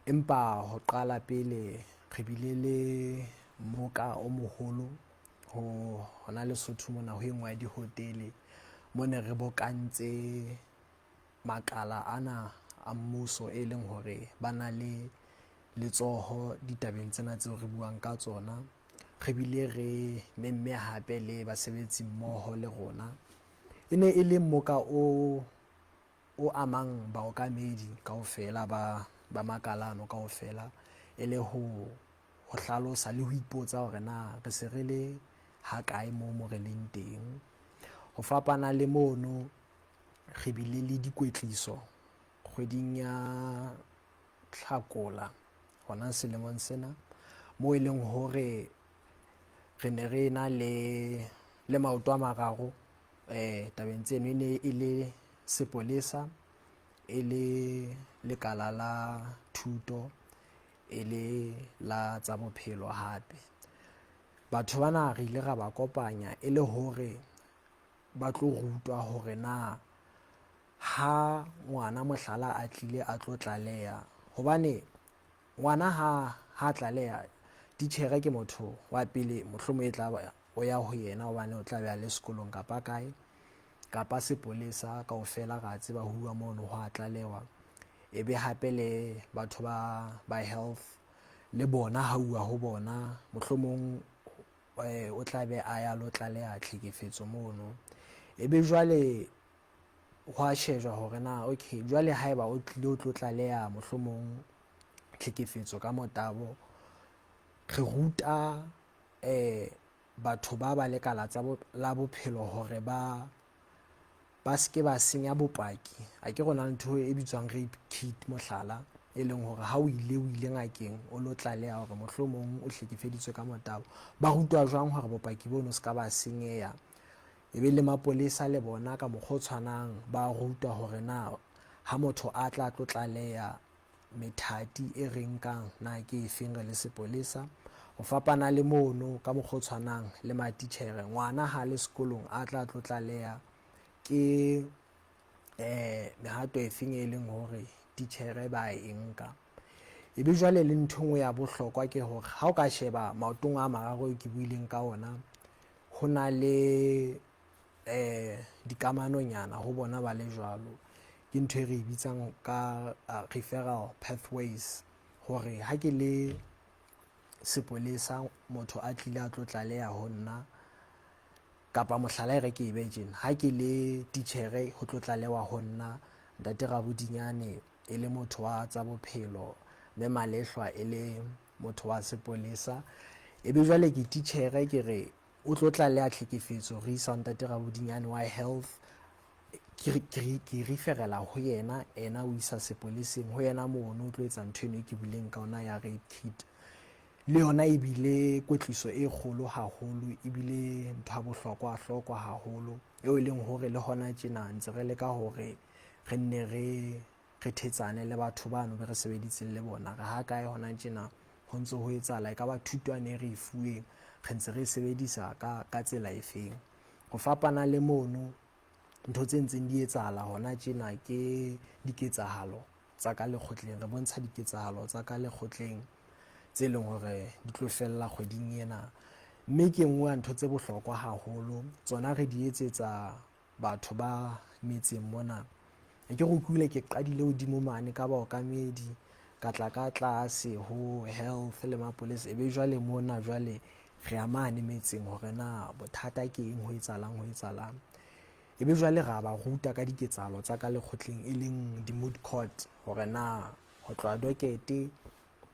Empa ho qala pele re bile le mmoka o moholo hona Lesotho mona ho engwa dihotele mone re bokantse makala ana a mmuso e leng hore ba na le letsoho ditabeng tsena tseo re buang ka tsona. Re bile re memme hape le basebetsi mmoho le rona. E ne e le mmoka o amang baokamedi kaofela ba makalano kaofela, e le ho hlalosa le ho ipotsa hore na re se re le ha kae mo re leng teng. Ho fapana le mono re bile le dikwetliso kgweding ya Hlakola hona selemong sena, moo e leng hore re ne re na le maoto a mararo tabeng tseno. E ne e le sepolesa, e le lekala la thuto, e le la tsa bophelo hape. Batho bana re ile ra ba kopanya e le hore ba tlo rutwa hore na ha ngwana mohlala a tlile a tlo tlaleha, hobane ngwana ha tlaleha titjhere ke motho wa pele mohlomong e tla ba o ya ho yena hobane o tla be a le sekolong kapa kae, kapa sepolesa kaofela ra tseba ho bua mono ho a tlalehwa. Ebe hape le batho ba health le bona ha uwa ho bona mohlomong o tla be a ya lo tlaleha tlhekefetso mono. Ebe jwale ho a shejwa hore na okay, jwale haeba o tlile o tlo tlaleha mohlomong tlhekefetso ka motabo, re ruta batho ba lekala la bophelo hore ba ske ba senya bopaki. A ke rona ntho e bitswang rape kit mohlala, e leng hore ha o ile ngakeng o lo tlaleha hore mohlomong o hlekefeditswe ka motabo, ba rutwa jwang hore bopaki bono se ka ba senyeha. Ebe le mapolesa le bona ka mokgwa o tshwanang ba rutwa hore na ha motho a tlo tlaleha methati e re nkang na ke efeng re le sepolesa. Ho fapana le mono ka mokgwa o tshwanang le matitjhere, ngwana ha le sekolong a tlo tlaleha ke mehato e feng e leng hore titjhere ba e nka. Ebe jwale le ntho engwe ya bohlokwa ke hore ha o ka sheba maotong a mararo ke buileng ka ona, ho na le dikamanonyana ho bona ba le jwalo. Ke ntho e re bitsang ka referral pathways, hore ha ke le sepolesa motho a tlile a tlo tlaleha ho nna, kapa mohlala e re ke e be tjena, ha ke le titjhere ho tlo tlalewa ho nna, ntate Rabodinyane e le motho wa tsa bophelo, mme Malehlwa e le motho wa sepolesa. Ebe jwale ke titjhere ke re o tlo tlaleha tlhekefetso re isa ntate Rabodinyane wa health, ke referela ho yena, ena o isa sepoleseng ho yena mono o tlo etsa ntho eno e ke bileng ka ona ya rape kit. le yona ebile kwetliso e kgolo haholo, ebile ntho ya bohlokwa haholo eo e leng hore le hona tjena ntse re leka hore re nne re thetsane le batho bano be re sebeditseng le bona, re ha kae hona tjena ho ntso ho etsahala, e ka ba thutwane re e fuweng re ntse re sebedisa ka tsela e feng. Ho fapana le mono, ntho tse ntseng di etsahala hona tjena ke diketsahalo tsa ka lekgotleng, re bontsha diketsahalo tsa ka lekgotleng tse leng hore di tlo fella kgweding ena, mme ke nngwe ya ntho tse bohlokwa haholo. Tsona re di etsetsa batho ba metseng mona. Ke re utlwile ke qadile hodimo mane ka baokamedi, ka tla ka tlase ho health le mapolesa, ebe jwale mona jwale re ya mane metseng hore na bothata ke eng, ho etsahalang. Ebe jwale ra ba ruta ka diketsahalo tsa ka lekgotleng, e leng di-moot court, hore na ho tloha dokete,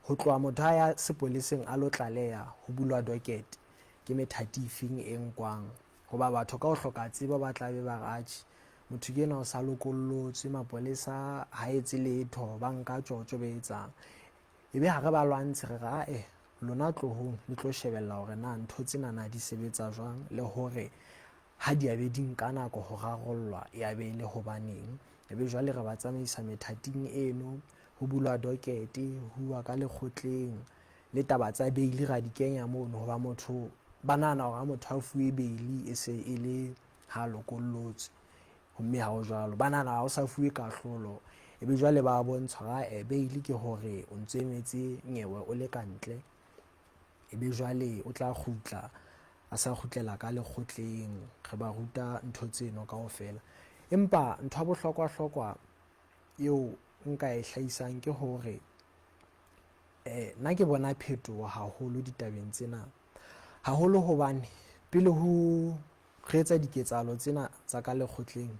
ho tloha motho a ya sepoleseng a lo tlaleha ho bulwa dokete, ke methati e feng e nkwang. Hoba batho ka ho hloka tsebo ba tla be ba re atjhe, motho ke ena o sa lokollotswe, mapolesa ha etse letho, ba nka tjotjo ba etsang. Ebe ha re ba lwantshe, re re lona tlohong le tlo shebella hore na ntho tsena na di sebetsa jwang, le hore ha di a be di nka nako ho rarollwa, e a be le hobaneng. Ebe jwale re ba tsamaisa methating eno, ho bulwa dokete, ho huwa ka lekgotleng, le taba tsa beili ra di kenya mono, hoba motho ba nahana hore ha motho a fuwe beili e se e le ha lokollotswe, mme ha o jwalo, ba nahana ha o sa fuwe kahlolo. Ebe jwale ba bontsha beili ke hore o ntso emetse nyewe o le kantle, ebe jwale o tla kgutla a sa kgutlela ka lekgotleng. Re ba ruta ntho tseno kaofela, empa ntho ya bohlokwa eo nka e hlahisang ke hore nna ke bona phetoho haholo ditabeng tsena, haholo hobane pele ho re etsa diketsahalo tsena tsa ka lekgotleng,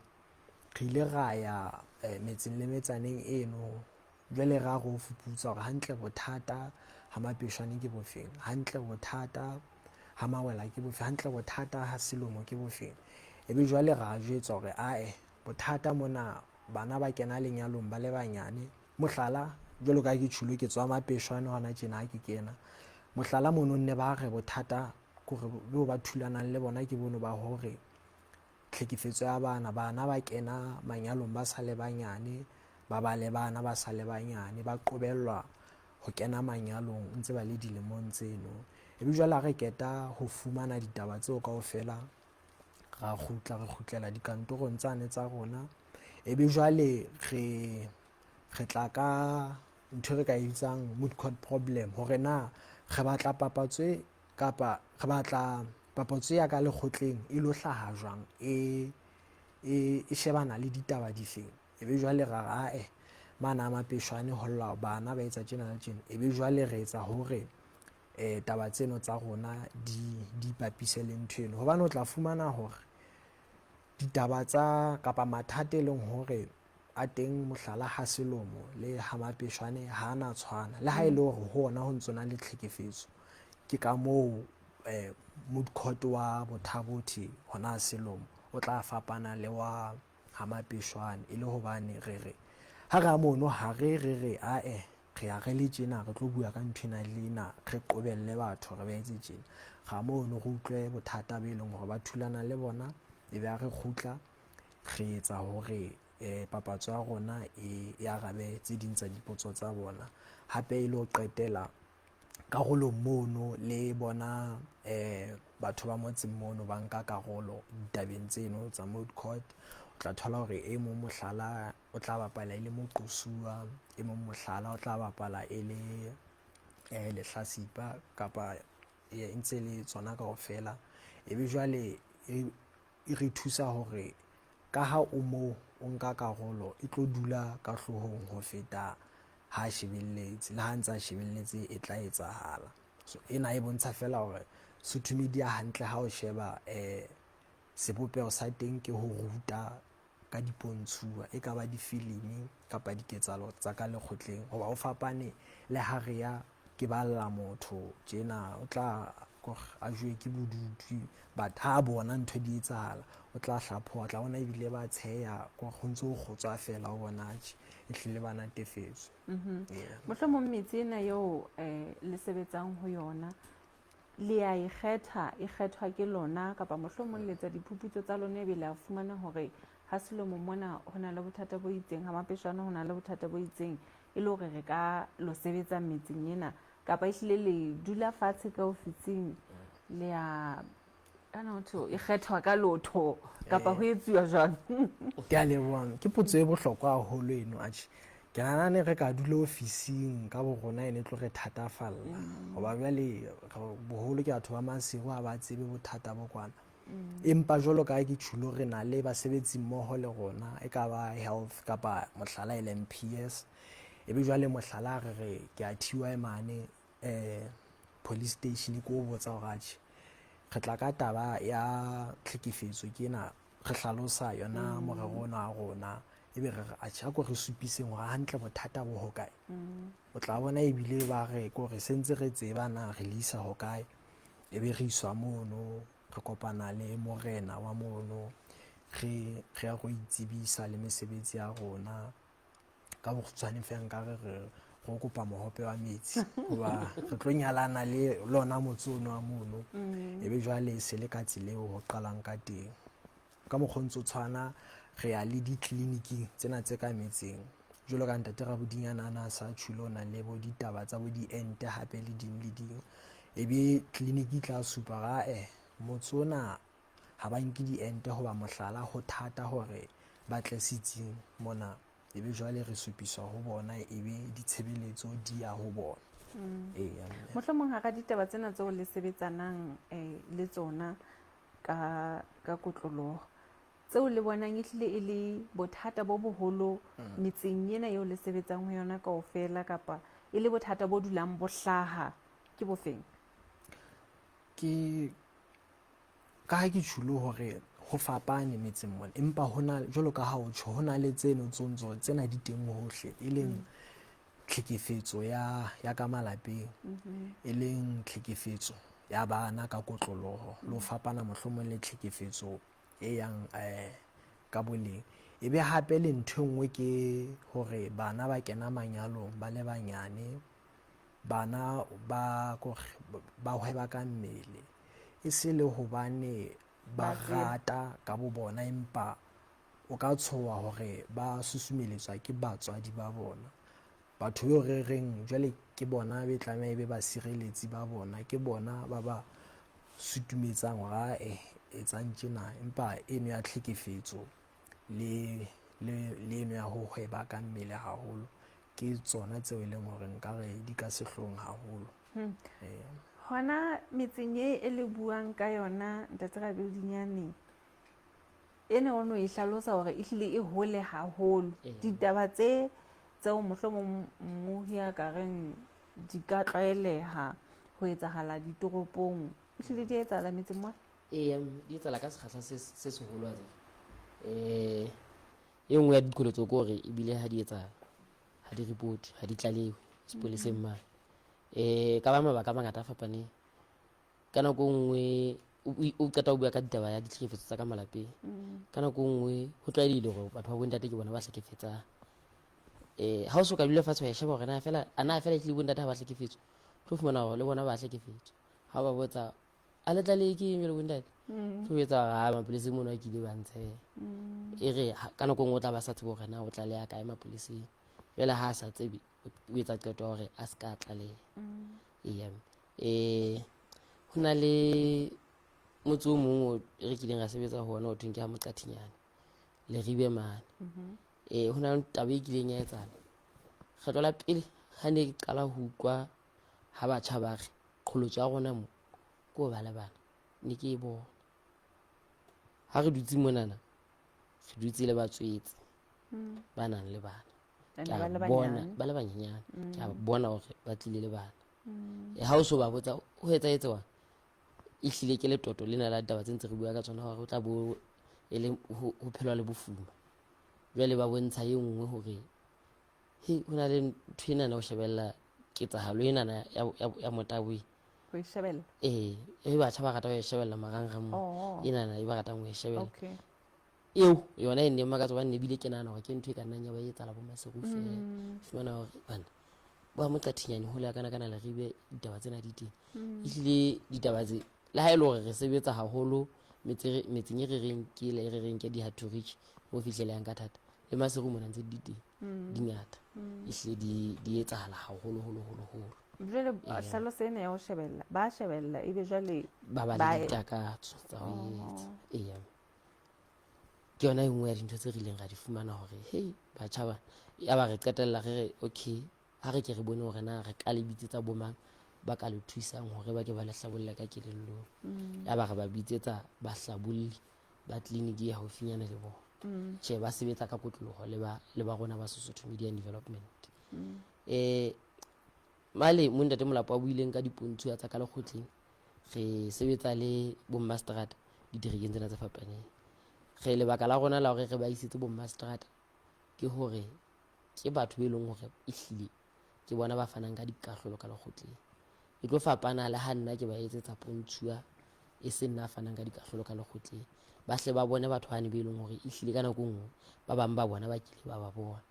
re ile ra ya metseng le metsaneng eno, jwale ra re o fuputsa hore hantle bothata ha mapeshwane ke bofeng, hantle bothata ha mawela ke bofeng, hantle bothata ha selomo ke bofeng. Ebe jwale ra jwetswa hore bothata mona bana ba kena lenyalong ba le banyane, mohlala jwalo ka ke tjhulo ke tswa mapeshwane hona tjena ha ke kena, mohlala mono ne ba re bothata kore beo ba thulanang le bona ke bono ba hore tlhekefetso ya bana ba kena manyalong ba sa le banyane, ba ba le bana ba sa le banyane, ba qobellwa ho kena manyalong ntse ba le dilemong tseno. Ebe jwale re keta ho fumana ditaba tseo kaofela, ra kgutlela dikantorong tsane tsa rona. Ebe jwale re tla ka ntho re ka e bitsang moot court problem, hore na re batla papatso ya ka lekgotleng e lo hlaha jwang, e shebana le ditaba di feng. Ebe jwale ra mana mapeshwane ho lla bana ba etsa tjena le tjena. Ebe jwale re etsa hore taba tseno tsa rona di ipapise le ntho eno, hobane o tla fumana hore ditaba tsa kapa mathata e leng hore a teng, mohlala ha selomo le ha mapeshwane ha na tshwana, le ha e le hore ho ona ho ntsona le tlhekefetso. Ke ka moo moot court wa bothabothi hona selomo o tla fapana le wa ha mapeshwane, e le hobane re ha ra mono ha re re ya re le tjena re tlo bua ka nthwena lena, re qobelle batho re ba etse tjena. Ga mono re utlwe bothata be leng hore ba thulana le bona, ebe ha re kgutla re etsa hore papatso ya rona e arabe tse ding tsa dipotso tsa bona. Hape e le ho qetela karolong mono le bona batho ba motseng mono ba nka karolo ditabeng tseno tsa moot court. O tla thola hore e mong mohlala o tla bapala e le moqosuwa, e mong mohlala o tla bapala e le lehlasipa, kapa e ntse le tsona kaofela. Ebe jwale e re thusa hore ka ha o moo o nka karolo, e tlo dula ka hloohong ho feta ha shebelletse, le ha ntse a shebelletse e tla etsahala. So ena e bontsha fela hore Sotho Media hantle ha o sheba sebopeho sa teng ke ho ruta ka dipontsuwa, e ka ba difilimi kapa diketsahalo tsa ka lekgotleng, hoba o fapane le ha re ya ke balla motho tjena, o tla kore a jwe ke bodutu, but ha bona ntho di etsahala o tla hlaphoa, tla bona ebile ba tsheya kore ho ntse o kgotswa fela o bona ehlile ba natefetswe. Mohlomong metse ena eo le sebetsang ho yona le a ikgethwa ke lona, kapa mohlomong le etsa diphuputso tsa lona ebe le a fumana hore ha selemo mona ho na le bothata bo itseng, ha mapeshwana ho na le bothata bo itseng, e le hore re ka lo sebetsa metseng ena, kapa ehlile le dula fatshe ka ofising le a ikgethwa ka lotho, kapa ho etsuwa jwang? Ke a leboha, ke potso e bohlokwa haholo eno atjhe. Ke nahana re ka dula ofising ka bo rona ene tlo re thatafalla, hoba jwale boholo ke batho ba masego ha ba tsebe bothata bo kwana. Empa jwalo ka ke tjhulo re na le basebetsi mmoho le rona, e ka ba health kapa mohlala e leng PS, ebe jwale mohlala re ke a thiwa mane police station ko botsa hore atjhe re tla ka taba ya tlhekefetso kena, re hlalosa yona morero ona wa rona, ebe re atjhe ko re supiseng hore hantle bothata bo hokae. O tla bona ebile ba re ko re sentse re tseba na re lisa hokae, ebe re iswa mono re kopana le morena wa mono, re ya go itsebisa le mesebetsi ya rona. Ka bokgutshwane fela nkare re go kopa mohope wa metsi hoba re tlo nyalana le lona motse ono wa mono, ebe jwale se le ka tseleo ho qalang ka teng. Ka mokgontso tshwana re ya le ditleliniking tsena tse ka metseng, jwalo ka ntate Rabodinyana ana sa tjhulo na le bo ditaba tsa bo diente hape le ding le ding, ebe tleliniki tla supa ga motse ona ha ba nke diente hoba mohlala ho thata hore ba tle setsing mona, ebe jwale re supiswa ho bona, ebe ditshebeletso di ya ho bona. Mohlomong hara ditaba tsena tseo le sebetsanang le tsona ka kotloloho, tseo le bonang ehlile e le bothata bo boholo metseng ena eo le sebetsang ho yona kaofela, kapa e le bothata bo dulang bo hlaha, ke bofeng? Ka ha ke tjhulo hore ho fapane metseng mona, empa hona jwalo ka ha o tjho, ho na le tseno tsontso tsena di teng hohle, e leng tlhekefetso ya ka malapeng, e leng tlhekefetso ya bana ka kotloloho, le ho fapana mohlomong le tlhekefetso e yang ka boleng. Ebe hape le ntho enngwe ke hore bana ba kena manyalong ba le banyane, bana ba hweba ka mmele, e se le hobane ba rata ka bo bona, empa o ka tshoha hore ba susumeletswa ke batswadi ba bona, batho beo re reng jwale ke bona be tlameha ebe basireletsi ba bona, ke bona ba ba sutumetsang hore etsang tjena, empa eno ya tlhekefetso le eno ya ho hweba ka mmele haholo ke tsona tseo e leng hore nkare di ka sehloohong haholo. Hona metseng e le buang ka yona ntate Rabodinyane, ene o no e hlalosa hore ehlile e hole haholo, ditaba tseo mohlomong mmuhi a ka reng di ka tlwaeleha ho etsahala ditoropong, ehlile di etsahala metseng mona? Di etsahala ka sekgahla se seholo. E nngwe ya dikoletso ke hore ebile ha di etsahala ha di report, ha di tlalewe sepoleseng mane. Ka ba mabaka a mangata a fapaneng. Ka nako nngwe o qeta ho bua ka ditaba ya ditlhekefetso tsa ka malapeng, ka nako nngwe ho tlwaelehile hore batho ba bontate ke bona ba hlekefetsang. Ha o soka dula fatshe wa sheba hore na fela ehlile bontate ha ba hlekefetswa, tlo fumana hore le bona ba hlekefetswa. Ha ba botsa a le tlalehe ke eng jwale bontate, tlo etsa mapoleseng mona ke ile ba ntsheha. E re ka nako nngwe o tla ba sa tsebe hore na o tlaleha kae mapoleseng, jwale ha a sa tsebe o etsa qeto ya hore a se ka tlaleha. Ho na le motse o mong re kileng ra sebetsa ho ona, ho thweng ke ha Moqathinyane le ribe mane. Ho na le taba e kileng ya etsahala kgetlo la pele ha ne ke qala ho utlwa ha batjha ba re qholotso ya rona mo ke ho ba le bana, ne ke e bona ha re dutse monana, re dutse le batswetse ba nang le bana, ba le banyenyane, ke a bona hore ba tlile le bana. Ha o so ba botsa ho etsahetseng, ehlile ke letoto lena la taba tse ntse re bua ka tsona hore o tla bo e le ho phelwa le bofuma. Jwale ba bontsha e nngwe hore ho na le ntho enana ho shebella ketsahalo enana ya Motabwe Ho ishebella. batjha ba rata ho e shebella marangrang mo Oh. enana e ba ratang ho e shebella Okay. eo yona e neng makatsa hobane ebile ke nahana hore ke ntho e ka nnang ya ba etsahala bo Maseru feela. Fumana hore bana ba moqathinyane ho le kana le re be ditaba tsena di teng ehlile ditaba tse le ha e le hore re sebetsa haholo metseng e re reng ke le re reng ke di hard to reach mo fihlelehang ka thata le Maseru mona ntse di teng di ngata ehlile di etsahala haholo holo Jwale hlaloso ena ya ho shebella ba shebella ebe jwale ba le ditakatso tsa ho etsa eya ke yona e nngwe ya dintho tse re ileng ra di fumana hore hei batjha ba ya ba re qetella re re okay ha re ke re bone hore na re ka le bitsetsa bomang ba ka le thusang hore ba ke ba le hlabolla ka kelellong ya ba re ba bitsetsa bahlabolli ba kliniki ya haufinyana le bona tjhe ba sebetsa ka kotloloho le ba rona ba Sesotho Media and Development. Male mo ntate Molapo a buileng ka dipontsuwa tsa ka lekgotleng re sebetsa le bommaseterata diterekeng tsena tse fapaneng. Re lebaka la rona la hore re ba isetse bommaseterata ke hore ke batho be leng hore ehlile ke bona ba fanang ka dikahlolo ka lekgotleng. E tlo fapana le ha nna ke ba etsetsa pontsuwa e se nna fanang ka dikahlolo ka lekgotleng. Ba hle ba bone batho bane be leng hore ehlile ka nako nngwe ba bang ba bona ba kile ba ba bona.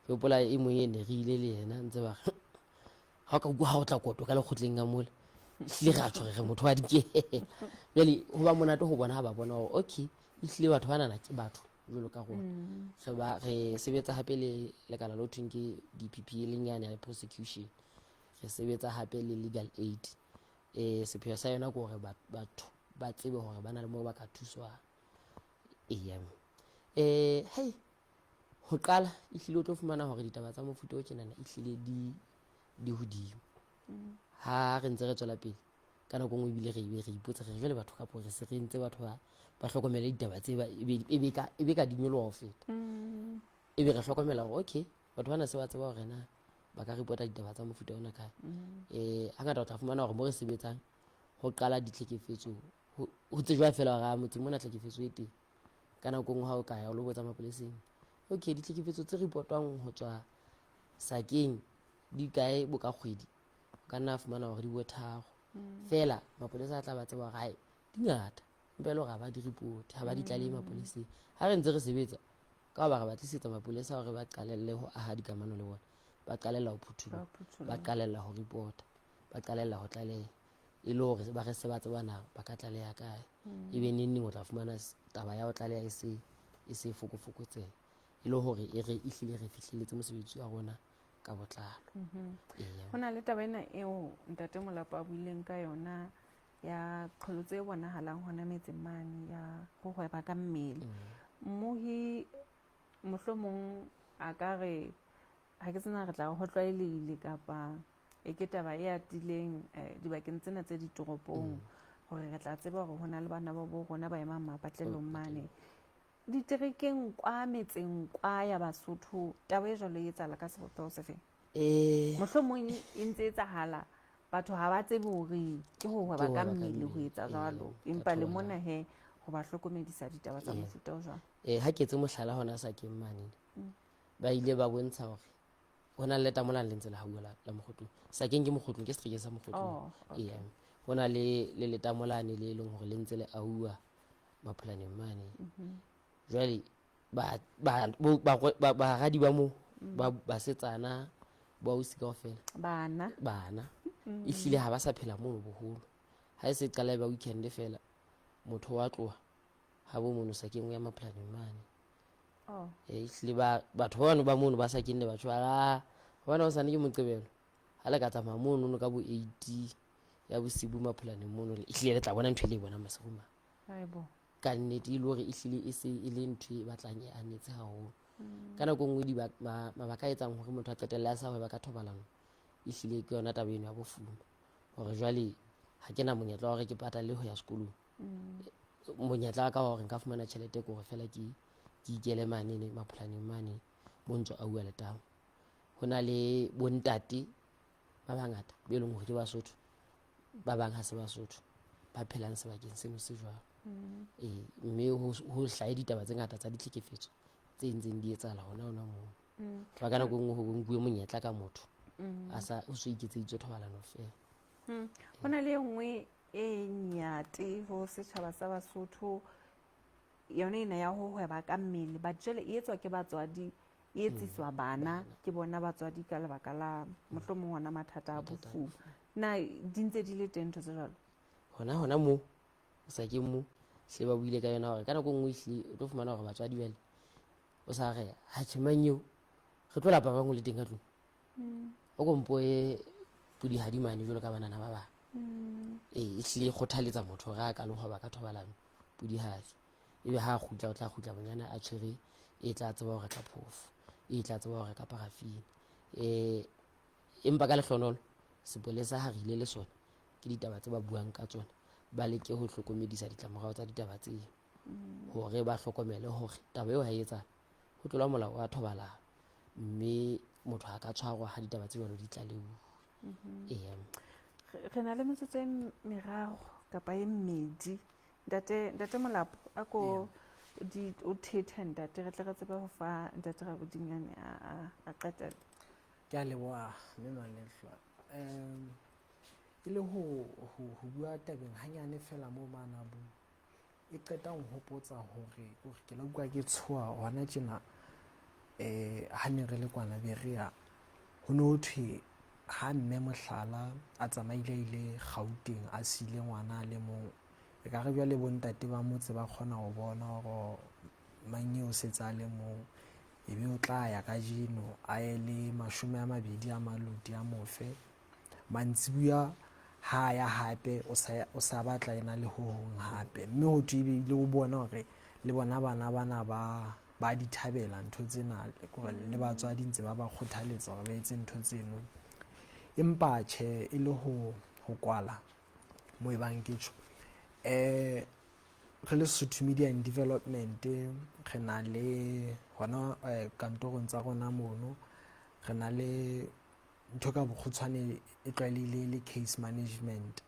Ke hopola e mong e ne re ile le yena ntse ba ha ka bua ha o tla koto ka lekgotleng ka mola ehlile ra tjho re motho wa dikehelo jwale ho ba monate ho bona ha ba bona hore okay ehlile batho banana ke batho jwalo ka rona. Re sebetsa hape le lekala lo thweng ke DPP le nyane ya prosecution. Re sebetsa hape le legal aid. Sepheo sa yona ke hore batho ba tsebe hore ba na le moo ba ka thuswa. Hei ho qala ehlile o tlo fumana hore ditaba tsa mofuta o tjenana ehlile di hodimo ha re ntse re tswela pele ka nako nngwe ebile re ipotsa re jwale batho kapo re se re ntse batho ba hlokomela ditaba tse e be ka dinyoloha ho feta ebe re hlokomela hore okay batho bana se ba tseba hore na ba ka report ditaba tsa mofuta ona kae. Hangata o tla fumana hore mo re sebetsang ho qala ditlhekefetso ho tsejwa fela hore motseng mona tlhekefetso e teng ka nako nngwe ha o ka ya o lo botsa mapoleseng okay ditlhekefetso tse report-wang ho tswa Sakeng di kae bo ka kgwedi o ka nna fumana hore di bo 3 fela mapolesa a tla ba tseba hore hae di ngata empa le hore ba di report ha ba di tlale mapoleseng. Ha re ntse re sebetsa ka ba re batlisetsa mapolesa hore ba qalelle ho aha dikamano le bona ba qalella ho phuthula ba qalella ho report ba qalella ho tlaleha e le hore ba re se ba tsebana ba ka tlaleha kae ebe neng o tla fumana taba ya ho tlaleha e se fokotseha e le hore e re ehlile re fihlelletse mosebetsi wa rona ka botlalo. Ho na le taba ena eo ntate Molapo a buileng ka yona ya qholotse e bonahalang hona metseng mane ya ho hweba ka mmele. Mmohi mohlomong a ka re ha ke tsena re tla ho tlwaelehile kapa e ke taba e atileng dibakeng tsena tse ditoropong hore re tla tseba hore hona le bana ba bo rona ba emang mapatlelong mane diterekeng kwa metseng kwa ya Basotho. Taba e jwalo e etsahala ka sebopeho se feng? Mohlomong e ntse etsahala batho ha ba tsebe hore ke ho hweba ka mmele ho etsa jwalo empa le mona he ho ba hlokomedisa ditaba tsa mofuta o jwalo. Ha ke etse mohlala hona Sakeng mane ba ile ba bontsha hore ho na le letamola le ntse le hauwa la Mokgotlong. Sakeng ke Mokgotlong ke seterekeng sa Mokgotlong. Ho na le letamolane le leng hore le ntse le auwa Mapholaneng mane. Jwale baradi ba moo basetsana ba ausi kaofela bana ehlile ha ba sa phela mono boholo ha e se qala ba weekend fela motho wa tloha ha bo mono Sakeng ya Mapholaneng mane. Ehlile batho ba bana ba mono ba sa kenne batho ba bona ho sane ke Moqebelo ha le ka tsamaya mono ka bo 8 ya bosibu Mapholaneng mono ehlile le tla bona ntho e le bona Maseruma ka nnete e le hore ehlile e se e le ntho e batlang e anetse haholo ka nako nngwe mabaka a etsang hore motho a qetelle a sa hweba ka thobalano ehlile ke yona taba eno ya bofuma hore jwale ha ke na monyetla wa hore ke patale ho ya sekolong. Monyetla wa ka hore nka fumana tjhelete ke hore fela ke ikele mane Mapholaneng mane bo ntso auwa letamo. Ho na le bontate ba bangata be leng hore ke Basotho ba bang ha se Basotho ba phelang sebakeng seno se jwalo. Mme ho hlahe ditaba tse ngata tsa ditlhekefetso tse ntseng di etsahala hona moo ba ka nako nngwe ho nkuwe monyetla ka motho o so iketseditswe thobalano fela. Ho na le nngwe e nyate ho setjhaba sa Basotho yona ena ya ho hweba ka mmele, but jwale e etswa ke batswadi, e etsiswa bana ke bona batswadi ka lebaka la mohlomong ona mathata a bofuba. Na di ntse di le teng ntho tse jwalo? Hona moo o sa ke moo se ba buile ka yona hore ka nako nngwe ehlile o tlo fumana hore batswadi jwale o sa re ha tjhemang eo re tlo lapa bangwe le teng ka tlung o kompo e pudihadi mane jwalo ka banana ba bang. Ehlile e kgothaletsa motho hore a ka le hwa ba ka thobalano pudihadi, ebe ha a kgutla o tla kgutla bonyana a tshwere e tla tseba ho reka phofu, e tla tseba ho reka parafini. Empa ka lehlohonolo sepolesa ha re ile le sona ke ditaba tse ba buang ka tsona, ba leke ho hlokomedisa ditlamorao tsa ditaba tseo hore ba hlokomele hore taba eo ha e etsang ho tlola molao wa thobalano, mme motho a ka tshwarwa ha ditaba tse jwalo di tla leuwa. Re na le metsotso e meraro kapa e mmedi. Ntate Molapo a ko o thethe ntate, re tle re tsebe ho fa ntate Rabodinyane a qetelle. Ke a leboha mme Malehla. E le ho bua tabeng hanyane fela moo Manabu e qeta ho hopotsa hore ke la utlwa ke tshoha hona tjena ha ne re le kwana be re ya ho no thwe ha mme Mohlala a tsamaile ile Gauteng a sile ngwana le mong, e ka re bjale bontate ba motse ba kgona ho bona hore mang o setse a le mong, ebe o tla ya ka jeno a ye le 20 a malodi a mofe mantsibuya ha ya hape o sa batla ena le ho hong hape, mme ho thwe ebile o bona hore le bona bana ba di thabela ntho tsena le batswadi ntse ba kgothaletsa hore ba etse ntho tseno. Empa tjhe e le ho kwala moo e bang ke tjho re le Sesotho Media and Development re na le hona kantorong tsa rona mono re na le ntho ka bokgutshwane e tlwaelehile le case management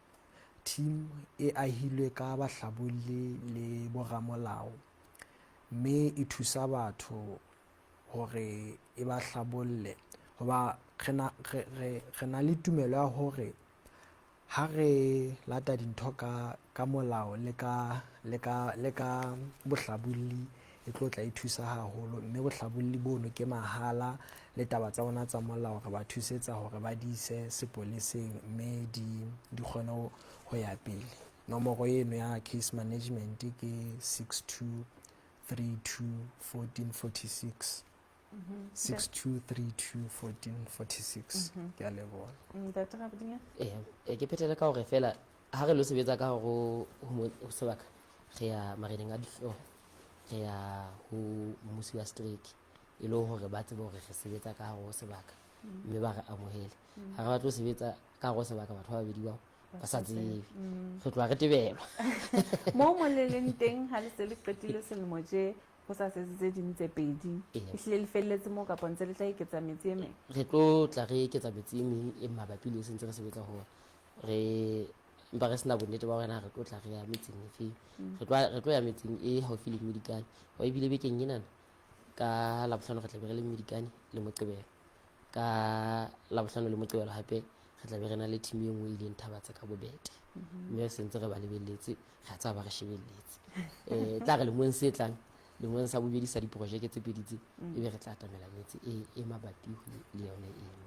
team e ahilwe ka bahlabolli le boramolao, mme e thusa batho hore e ba hlabolle hoba re na le tumelo ya hore ha re lata dintho ka molao le ka bohlabolli e tlo tla e thusa haholo, mme bohlabolli bono ke mahala le taba tsa bona tsa molao re ba thusetsa hore ba di ise sepoleseng mme di kgone ho ya pele. Nomoro eno ya case management ke 62321446 62321446. Ke a leboha. Ntate Rabodinyane? Ke phethele ka hore fela ha re lo sebetsa ka hore ho sebaka re ya mareneng a dihlooho, re ya ho mmusi wa strike e le hore ba tsebe hore re sebetsa ka hare ho sebaka mme ba re amohele. Ha re batlo sebetsa ka hare ho sebaka batho ba babedi bao ba sa tsebe, re tloha re tebelwa. Mo le leng teng ha le se le qetile selemo je ho sa setse ding tse pedi, ehlile le felletse moo kapa ntse le tla eketsa metsi e meng? Re tlo tla re eketsa metsi e meng e mabapi le se ntse re sebetsa hore empa re sena bonnete ba hore na re tlo tla re ya metsing efeng. Re tlo ya metsing e haufi le Medikane, wa ebile bekeng enana ka Labohlano re tla be re le Medikane le Moqebelo, ka Labohlano le Moqebelo hape re tla be re na le team e nngwe e leng Thabatse ka Bobete, mme se ntse re ba lebelletse ra tsaba ba re shebelletse tla re lemong se tlang lemong sa bobedi sa diprojeke tse pedi tse ebe re tla atamela metsi e mabapi le yone eno.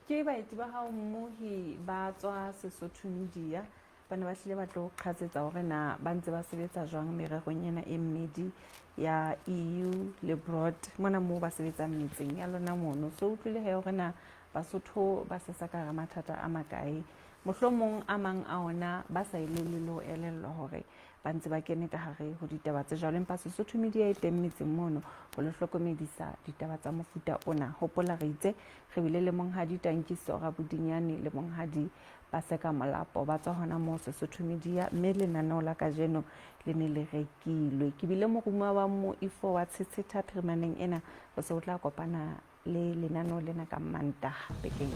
Ke baeti ba hao mmohi ba tswa Sesotho Media ba ne ba hlile ba tlo qhatsetsa hore na ba ntse ba sebetsa jwang mererong ena e mmedi ya EU le Broad mona moo ba sebetsang metseng ya lona mono. So utlwile he hore na Basotho ba sesa ka hara mathata a makae, mohlomong a mang a ona ba sa elellwe le ho elellwa hore ba ntse ba kene ka hare ho ditaba tse jwalo, empa Sesotho Media e teng metseng mono ho le hlokomedisa ditaba tsa mofuta ona. Hopola re itse re bile le monghadi Tankiso Rabodinyane le monghadi Paseka Molapo ba tswa hona moo Sesotho Media, mme lenaneo la kajeno le ne le rekilwe. Ke bile morumo wa mo Ifo wa Tshitshitha phirimaneng ena ho se o tla kopana le lenaneo lena ka Mantaha bekeng.